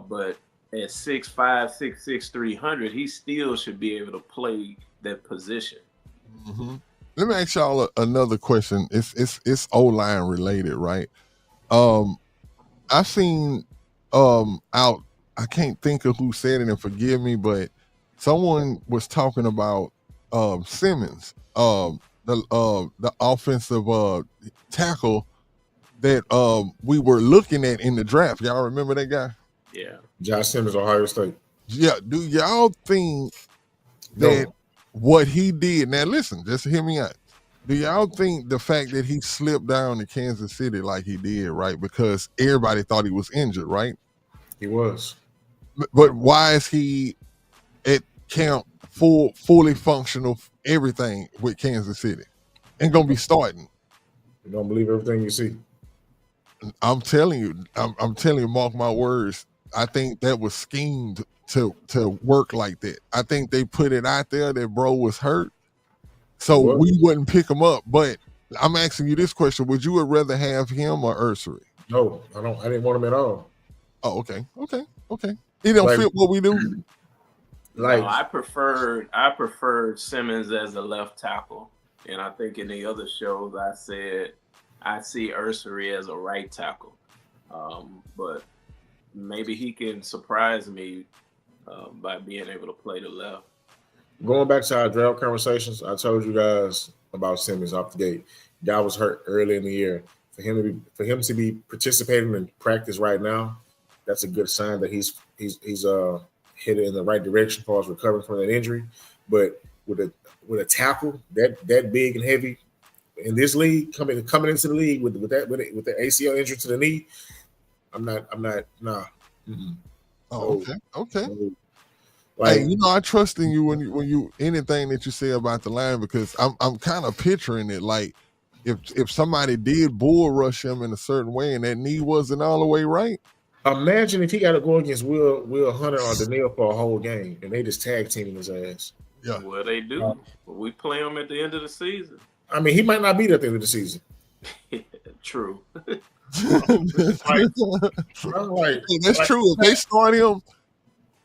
But at 6'5", 6'6", 300, he still should be able to play that position. Mm-hmm. let me ask y'all another question. It's O-line related, right? I've seen out. I can't think of who said it, and forgive me, but someone was talking about Simmons, the offensive tackle that we were looking at in the draft. Y'all remember that guy? Yeah. Josh Simmons, Ohio State. Yeah. Do y'all think that No, what he did? Now, listen, just hear me out. Do y'all think the fact that he slipped down to Kansas City like he did, right? Because everybody thought he was injured, right? he was. But why is he at camp fully functional, everything with Kansas City, and gonna be starting? You don't believe everything you see. I'm telling you, I'm telling you, mark my words. I think that was schemed to work like that. I think they put it out there that bro was hurt, so What? we wouldn't pick him up. But I'm asking you this question: would you rather have him or Ursary? No, I don't. I didn't want him at all. Oh, okay. He don't Like- fit what we do. Like No, I preferred Simmons as a left tackle, and I think in the other shows I said I see Ursary as a right tackle. But maybe he can surprise me by being able to play the left. going back to our draft conversations, I told you guys about Simmons off the gate. Guy was hurt early in the year. For him to be participating in practice right now, that's a good sign that he's headed in the right direction as far as recovering from that injury. But with a tackle that big and heavy in this league, coming into the league with the ACL injury to the knee, I'm not nah. Mm-mm. Oh, okay. No. Like, Hey, I trust in you when you anything that you say about the line, because I'm kind of picturing it like if somebody did bull rush him in a certain way and that knee wasn't all the way right. imagine if he got to go against Will Hunter or Danielle for a whole game and they just tag teaming his ass. Yeah. Well, they do. We play him at the end of the season. I mean, he might not be there at the end of the season. True. That's true. If they start him,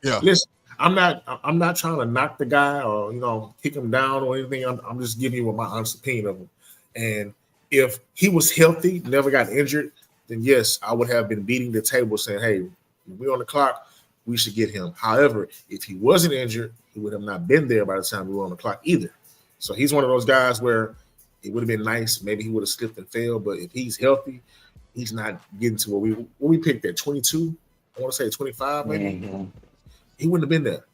yeah. Listen, I'm not trying to knock the guy or kick him down or anything. I'm just giving you my honest opinion of him. And if he was healthy, never got injured, then yes, I would have been beating the table saying, hey, we're on the clock, we should get him. However, if he wasn't injured, he would have not been there by the time we were on the clock either. So he's one of those guys where it would have been nice. Maybe he would have slipped and fell, but if he's healthy, he's not getting to what we picked at 22. I want to say 25, maybe. Mm-hmm. He wouldn't have been there.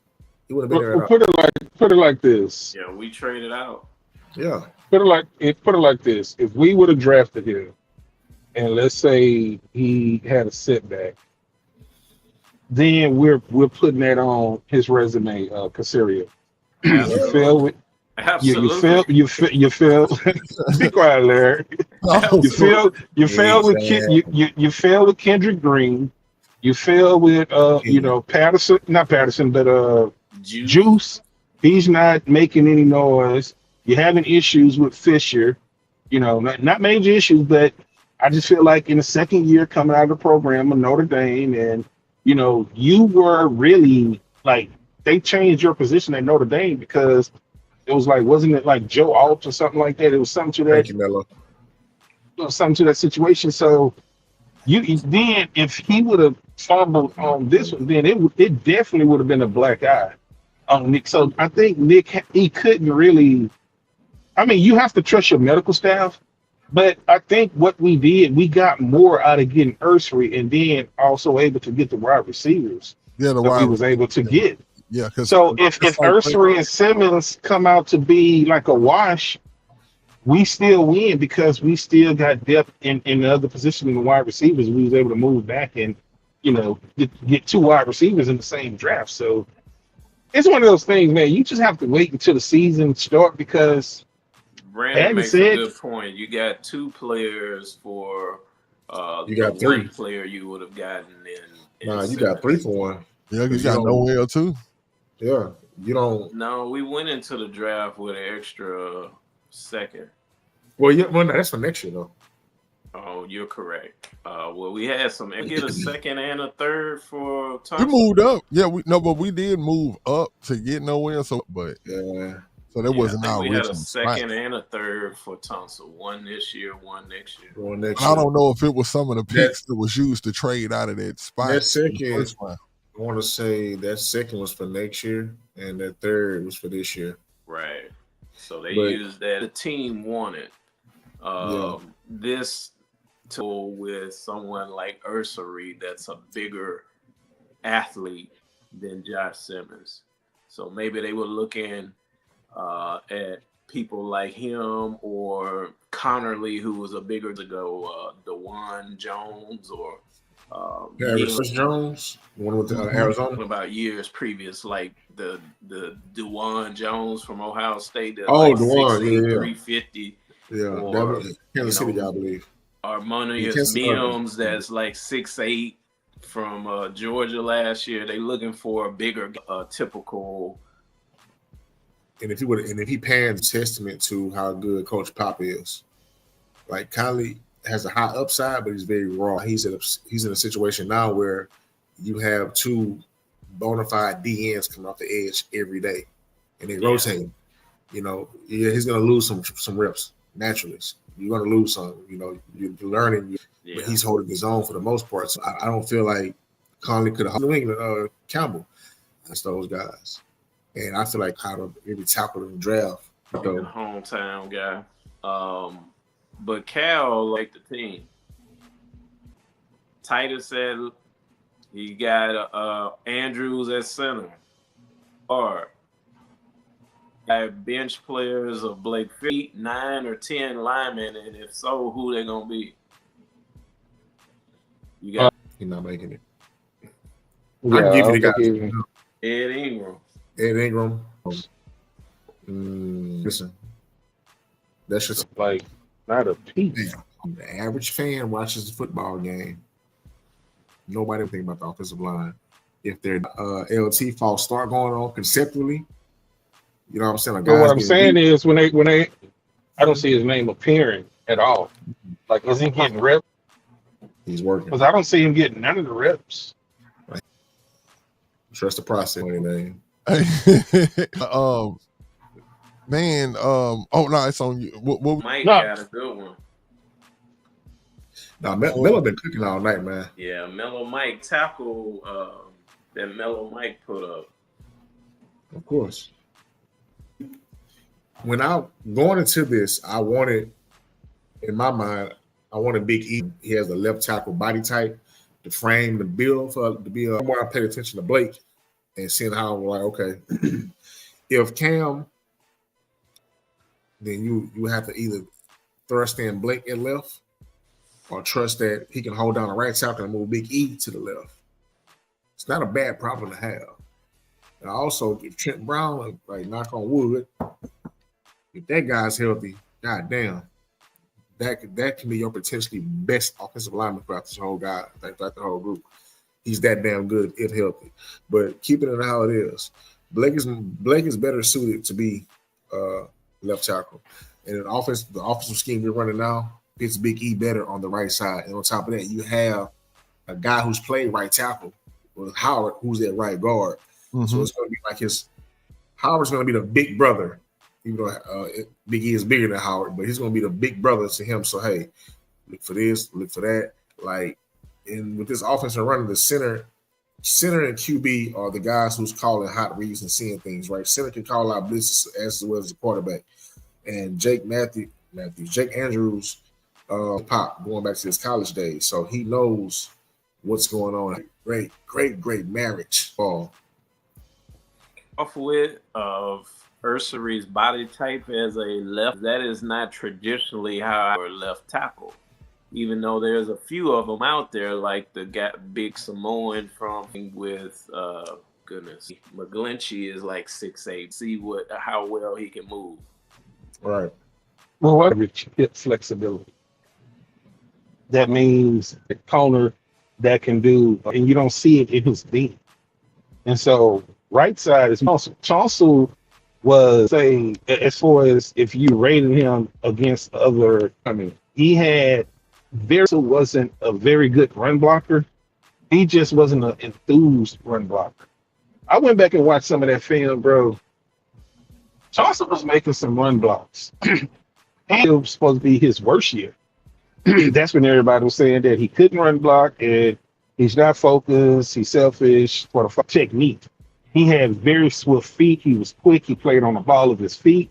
He wouldn't have been there at all. Put it like this. Yeah, we traded out. Yeah. Put it like this. If we would have drafted him, and let's say he had a setback, then we're putting that on his resume, Casario. You fell with. Absolutely. You fell. Be quiet, Larry. You fell with Kendrick Green. You fell with Patterson, not Patterson, but Juice. He's not making any noise. You're having issues with Fisher. Not major issues, but I just feel like in the second year coming out of the program of Notre Dame, and you were really like, they changed your position at Notre Dame because it was like, wasn't it like Joe Alt or something like that? It was something to that. Thank you, Mello. Something to that situation. So then if he would have fumbled on this one, then it definitely would have been a black eye on Nick. So I think Nick, he couldn't really. I mean, you have to trust your medical staff, but I think what we did, we got more out of getting Ursary and then also able to get the wide receivers Yeah, that we was able to get. Yeah, So if Ursary and Simmons come out to be like a wash, we still win because we still got depth in the other position in the wide receivers. We was able to move back and get two wide receivers in the same draft. So it's one of those things, man. You just have to wait until the season start because Brandon makes a good point. You got two players for you got three. One player you would have gotten in. Nah, you got 3 for 1. Yeah, you got nowhere too. Yeah, you don't. No, we went into the draft with an extra second. Well, yeah, no, that's for next year though. Oh, you're correct. Well, we had get a second and a third for We Thompson. moved up. Yeah, but we did move up to get nowhere. So, but Yeah, So there wasn't I think our we had a original second spot. and a third for Tunsil. One this year, one next year. Going next I year. don't know if it was some of the That picks that was used to trade out of that spot. that in the second, first round. I want to say that second was for next year, and that third was for this year. Right. So they But used that. The team wanted yeah, this tool with someone like Ursary that's a bigger athlete than Josh Simmons. So maybe they were looking at people like him or Connerly, who was a bigger DeJuan Jones or Harris Jones, the one with Arizona. about years previous, like the DeJuan Jones from Ohio State that's Oh, like DeJuan, 6'8", yeah. 350, Yeah, that or was Kansas City, I believe. Armonius Kansas City. Mims that's like 6'8" from Georgia last year. They looking for a bigger, typical. And if he pans testament to how good Coach Pop is, like Conley has a high upside, but he's very raw. He's in a situation now where you have two bona fide DNs coming off the edge every day, and they rotate. You know, he's going to lose some reps naturally. You're going to lose some. You know, you're learning, but he's holding his own for the most part. So I don't feel like Conley could have New England Campbell. That's those guys. And I feel like out of every tackle in the draft, hometown guy. But Cal liked the team. Titus said he got Andrews at center. Or bench players of Blake 8, 9, or 10 linemen, and if so, who they gonna be? You got he's not making it. Yeah, I can give you the guys. Ed Ingram. Ed Ingram. Listen, that's just like not a piece. The average fan watches the football game. Nobody think about the offensive line. If their LT false start going on conceptually, you know what I'm saying? Like But what I'm saying is when they, I don't see his name appearing at all. Like, is he getting reps? He's working. Because I don't see him getting none of the reps. Right. Trust the process. Name. Man, oh no, it's on you. Mike got a good one. Now Melo been cooking all night, man. Yeah, Mellow Mike tackle that Mellow Mike put up. Of course. When I going into this, I wanted, in my mind, I wanted Big E. He has a left tackle body type, the frame, the build to be a more. I paid attention to Blake and seeing how we're like, okay, if Cam, then you have to either thrust in Blake at left or trust that he can hold down the right tackle and move Big E to the left. It's not a bad problem to have. And also, if Trent Brown, like knock on wood, if that guy's healthy, goddamn, that can be your potentially best offensive lineman throughout this whole guy, throughout the whole group. He's that damn good if healthy. But keeping it how it is, Blake is better suited to be left tackle. And the offensive scheme we're running now fits Big E better on the right side. And on top of that, you have a guy who's played right tackle with Howard, who's at right guard. Mm-hmm. So it's going to be like Howard's going to be the big brother, even though Big E is bigger than Howard, but he's going to be the big brother to him. So, hey, look for this, look for that. Like, and with this offensive running, the center and QB are the guys who's calling hot reads and seeing things, right? Center can call out blitzes as well as the quarterback. And Jake Andrews, Pop, going back to his college days. So he knows what's going on. Great marriage ball. Off with of Ursary's body type as a left, that is not traditionally how I left tackle. Even though there's a few of them out there, like the big Samoan from with McGlinchey is like 6'8". See how well he can move. Right. Well, what hip flexibility? That means the corner that can do, and you don't see it in his beat. And so right side is Chauncey was saying, as far as if you rated him against other, he wasn't a very good run blocker. He just wasn't an enthused run blocker. I went back and watched some of that film, bro. Johnson was making some run blocks. And it was supposed to be his worst year. That's when everybody was saying that he couldn't run block and he's not focused, he's selfish for the technique. He had very swift feet. He was quick. He played on the ball of his feet.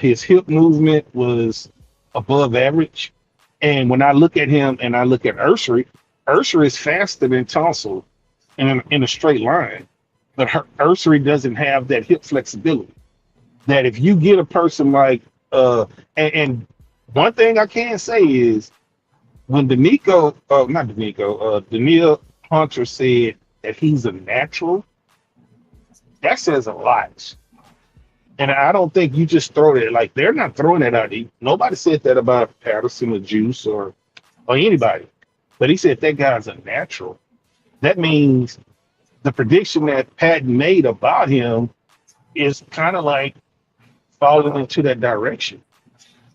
His hip movement was above average. And when I look at him and I look at Ursary is faster than Tunsil in a straight line. But Ursary doesn't have that hip flexibility. That if you get a person like and one thing I can say is when Daniil Hunter said that he's a natural, that says a lot. And I don't think you just throw that, like they're not throwing that out. Nobody said that about Patterson or Juice or anybody. But he said that guy's a natural. That means the prediction that Patton made about him is kind of like falling into that direction.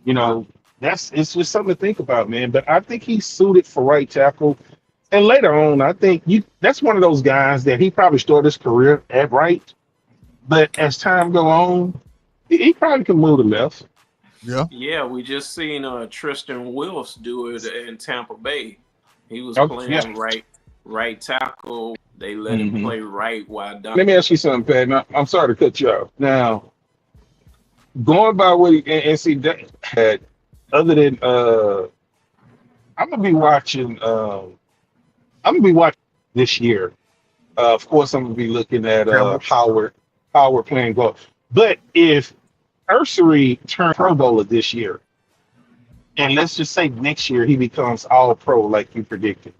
You know, it's just something to think about, man. But I think he's suited for right tackle. And later on, I think that's one of those guys that he probably started his career at right. But as time go on, he probably can move to left. Yeah, we just seen Tristan Wills do it in Tampa Bay. He was playing right tackle. They let him play right while down. Let me ask you something, Pat. Now, I'm sorry to cut you off. Now, going by what he see that other than I'm gonna be watching this year. Of course, I'm gonna be looking at Howard playing golf. But if Ursary turned Pro Bowler this year, and let's just say next year he becomes All Pro like you predicted,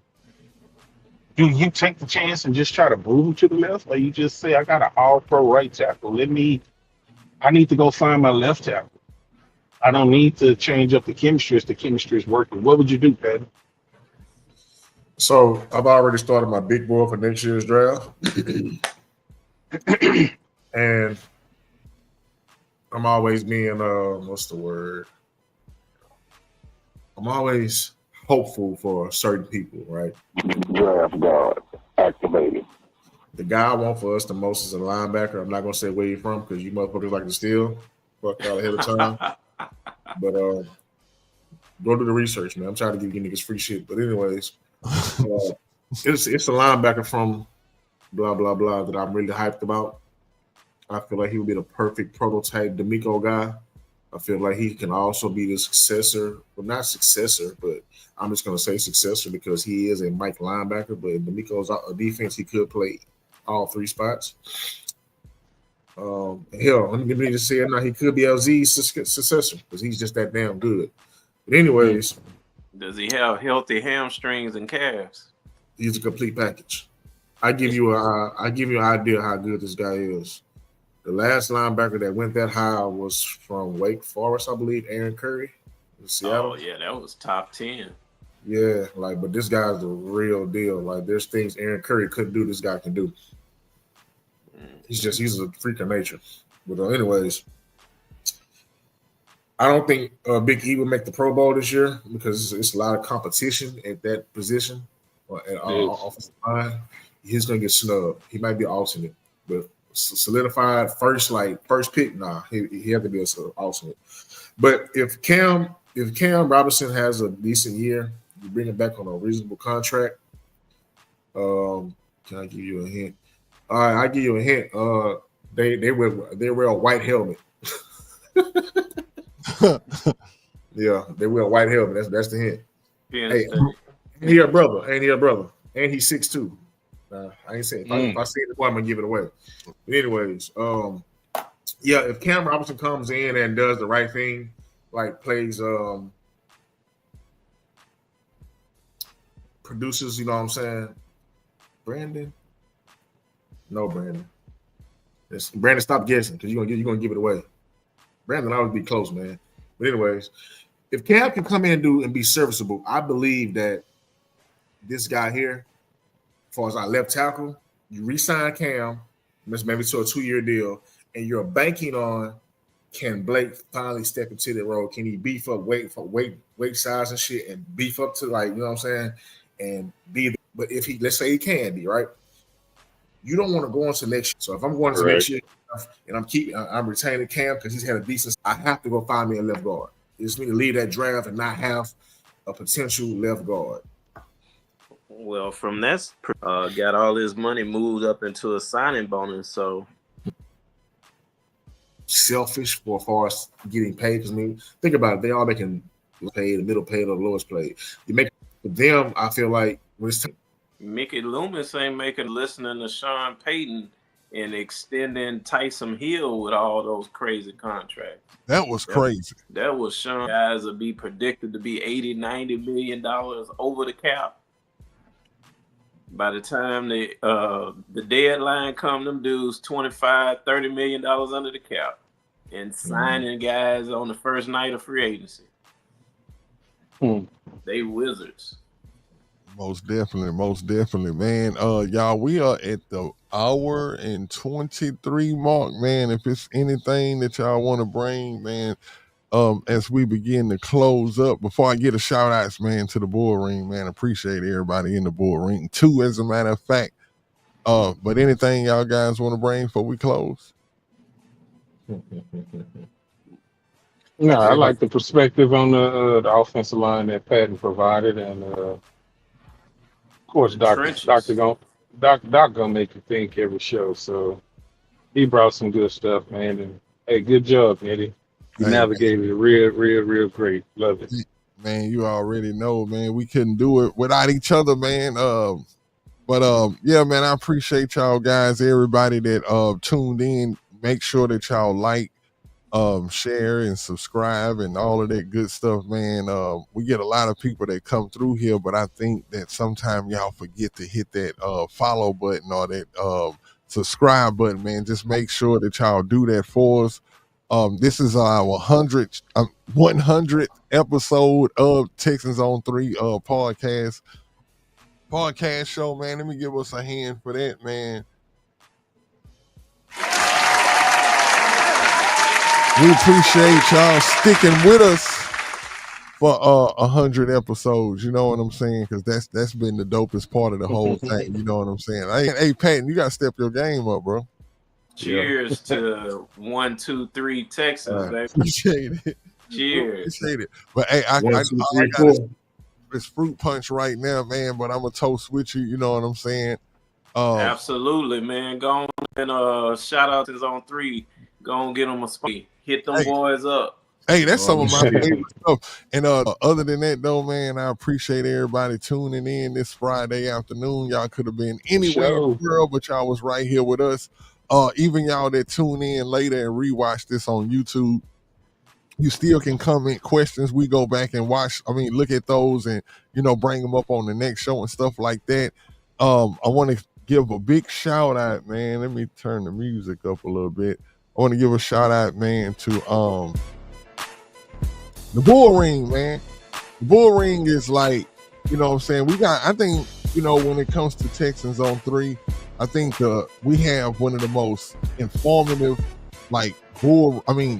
do you take the chance and just try to move him to the left, or you just say I got an All Pro right tackle? I need to go find my left tackle. I don't need to change up the chemistry if the chemistry is working. What would you do, Pat? So I've already started my big board for next year's draft. And I'm always being what's the word? I'm always hopeful for certain people, right? Draft guard activated. The guy I want for us the most is a linebacker. I'm not gonna say where you're from because you motherfuckers like to steal. Fuck y'all ahead of time. But go do the research, man. I'm trying to give you niggas free shit. But anyways, it's a linebacker from blah blah blah that I'm really hyped about. I feel like he would be the perfect prototype D'Amico guy. I feel like he can also be the successor. Well, not successor, but I'm just going to say successor because he is a Mike linebacker. But in D'Amico's defense, he could play all three spots. Hell, let me just say it now. He could be LZ's successor because he's just that damn good. But anyways. Does he have healthy hamstrings and calves? He's a complete package. I give you an idea how good this guy is. The last linebacker that went that high was from Wake Forest, I believe, Aaron Curry in Seattle. Oh, yeah, that was top 10. Yeah, but this guy's the real deal. Like, there's things Aaron Curry couldn't do, this guy can do. He's a freak of nature. But anyways, I don't think Big E will make the Pro Bowl this year because it's a lot of competition at that position or at offensive line. He's going to get snubbed. He might be alternate, but solidified first pick, nah, he had to be an alternate. But if Cam Robinson has a decent year, you bring him back on a reasonable contract. Can I give you a hint? All right, I give you a hint. They wear a white helmet. Yeah, they wear a white helmet. That's the hint. Yeah, hey, ain't he a brother? And he's 6'2". I ain't saying if I see the boy, I'm gonna give it away. But anyways, if Cam Robinson comes in and does the right thing, like plays, produces, you know what I'm saying? Brandon, Brandon, stop guessing because you're gonna give it away. Brandon always be close, man. But anyways, if Cam can come in and be serviceable, I believe that this guy here, as far as our left tackle, you re-sign Cam, maybe to a 2-year deal, and you're banking on can Blake finally step into the role? Can he beef up weight size and shit and beef up to, like, you know what I'm saying? And be but if let's say he can be, right? You don't want to go into next year. So if I'm going into Right. next year and I'm retaining Cam because he's had a decent, I have to go find me a left guard. It just means to leave that draft and not have a potential left guard. Well, from that, got all his money moved up into a signing bonus. So selfish for far as getting paid. Because I mean, think about it, they all making paid, the middle paid, or the lowest paid. You make for them. I feel like when it's Mickey Loomis ain't making listening to Sean Payton and extending Tyson Hill with all those crazy contracts. That was crazy. That was Sean. Guys will be predicted to be $80-90 million over the cap. By the time the deadline come, them dudes $25-30 million under the cap and signing guys on the first night of free agency. They wizards. Most definitely, man. Y'all, we are at the hour and 23 mark, man. If it's anything that y'all want to bring, man, as we begin to close up, before I get a shout outs, man, to the bull ring, man, appreciate everybody in the bull ring too, as a matter of fact. But anything y'all guys want to bring before we close? No, I like the perspective on the offensive line that Patton provided, and of course, Doc gonna make you think every show. So he brought some good stuff, man. And hey, good job, Eddie. You navigated it real great. Love it. Man, you already know, man. We couldn't do it without each other, man. Yeah, man, I appreciate y'all guys, everybody that tuned in. Make sure that y'all like, share and subscribe and all of that good stuff, man. We get a lot of people that come through here, but I think that sometimes y'all forget to hit that follow button or that subscribe button, man. Just make sure that y'all do that for us. This is our 100th episode of Texans on 3 podcast show, man. Let me give us a hand for that, man. We appreciate y'all sticking with us for 100 episodes. You know what I'm saying? Because that's been the dopest part of the whole thing. You know what I'm saying? Hey, Patton, you gotta step your game up, bro. Cheers to 1, 2, 3 Texans, baby. Appreciate it. Cheers. Appreciate it. But hey, I got this fruit punch right now, man. But I'm a toast with you. You know what I'm saying? Absolutely, man. Go on and shout out to on 3. Go on, get them a spot. Hit them boys up. Hey, that's some of my favorite stuff. And other than that, though, man, I appreciate everybody tuning in this Friday afternoon. Y'all could have been anywhere in the world, but y'all was right here with us. Even y'all that tune in later and rewatch this on YouTube, you still can comment questions. We go back and look at those and, bring them up on the next show and stuff like that. I want to give a big shout out, man. Let me turn the music up a little bit. I want to give a shout out, man, to the bull ring, man. The bull ring is like, you know what I'm saying? I think, when it comes to Texans on 3, I think we have one of the most informative,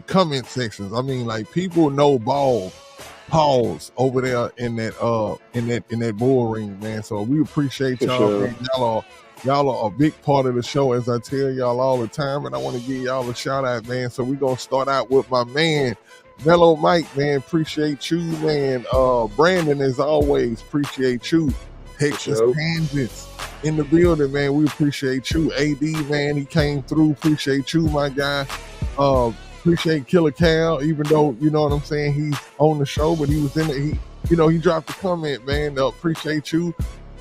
comment sections. People know ball pause over there in that bull ring, man. So we appreciate y'all, man. Y'all are a big part of the show, as I tell y'all all the time, and I want to give y'all a shout out, man. So we're gonna start out with my man, Mellow Mike, man. Appreciate you, man. Brandon, as always, appreciate you. Texas Kansas in the building, man. We appreciate you. AD, man, he came through. Appreciate you, my guy. Appreciate Killer Cal, even though, you know what I'm saying, he's on the show, but he was in it. He dropped a comment, man. Appreciate you.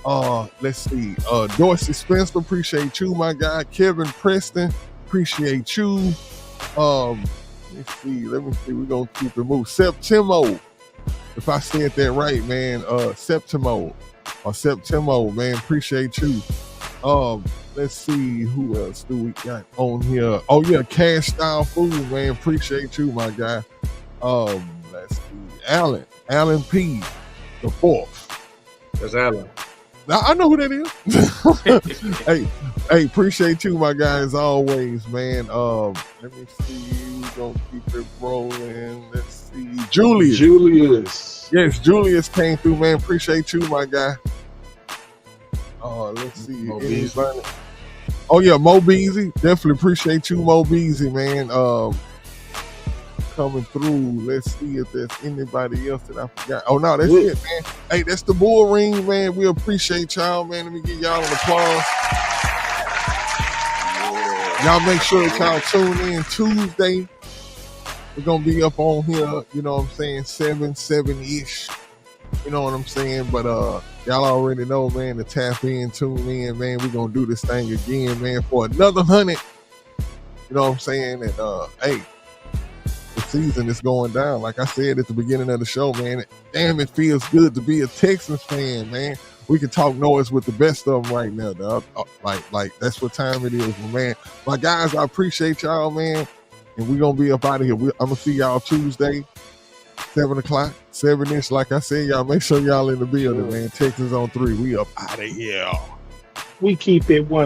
Let's see. Dorsey Spencer, appreciate you, my guy. Kevin Preston, appreciate you. Let me see. We're gonna keep it moving. Septimo, if I said that right, man. Septimo, man. Appreciate you. Let's see, who else do we got on here? Oh yeah, Cash Style Food, man. Appreciate you, my guy. Let's see, Alan P, the 4th. That's Alan. Now, I know who that is. hey, appreciate you, my guy, as always, man. Let me see. We're gonna keep it rolling. Let's see. Julius. Yes, Julius came through, man. Appreciate you, my guy. Let's see. Oh yeah, Mo Beasy. Definitely appreciate you, Mo Beasy, man. Coming through. Let's see if there's anybody else that I forgot. Oh no, that's it, man. Hey, that's the Bull Ring, man. We appreciate y'all, man. Let me give y'all an applause. Y'all make sure that y'all tune in Tuesday. We're gonna be up on here, you know what I'm saying, 7-ish. You know what I'm saying? But y'all already know, man, to tap in, tune in, man. We're gonna do this thing again, man, for another 100. You know what I'm saying? And hey, the season is going down. Like I said at the beginning of the show, man, damn, it feels good to be a Texans fan, man. We can talk noise with the best of them right now, dog. Like that's what time it is, man. My guys, I appreciate y'all, man. And we're going to be up out of here. I'm going to see y'all Tuesday, 7 o'clock, 7-ish. Like I said, y'all make sure y'all in the building, man. Texans on 3. We up out of here. We keep it 1.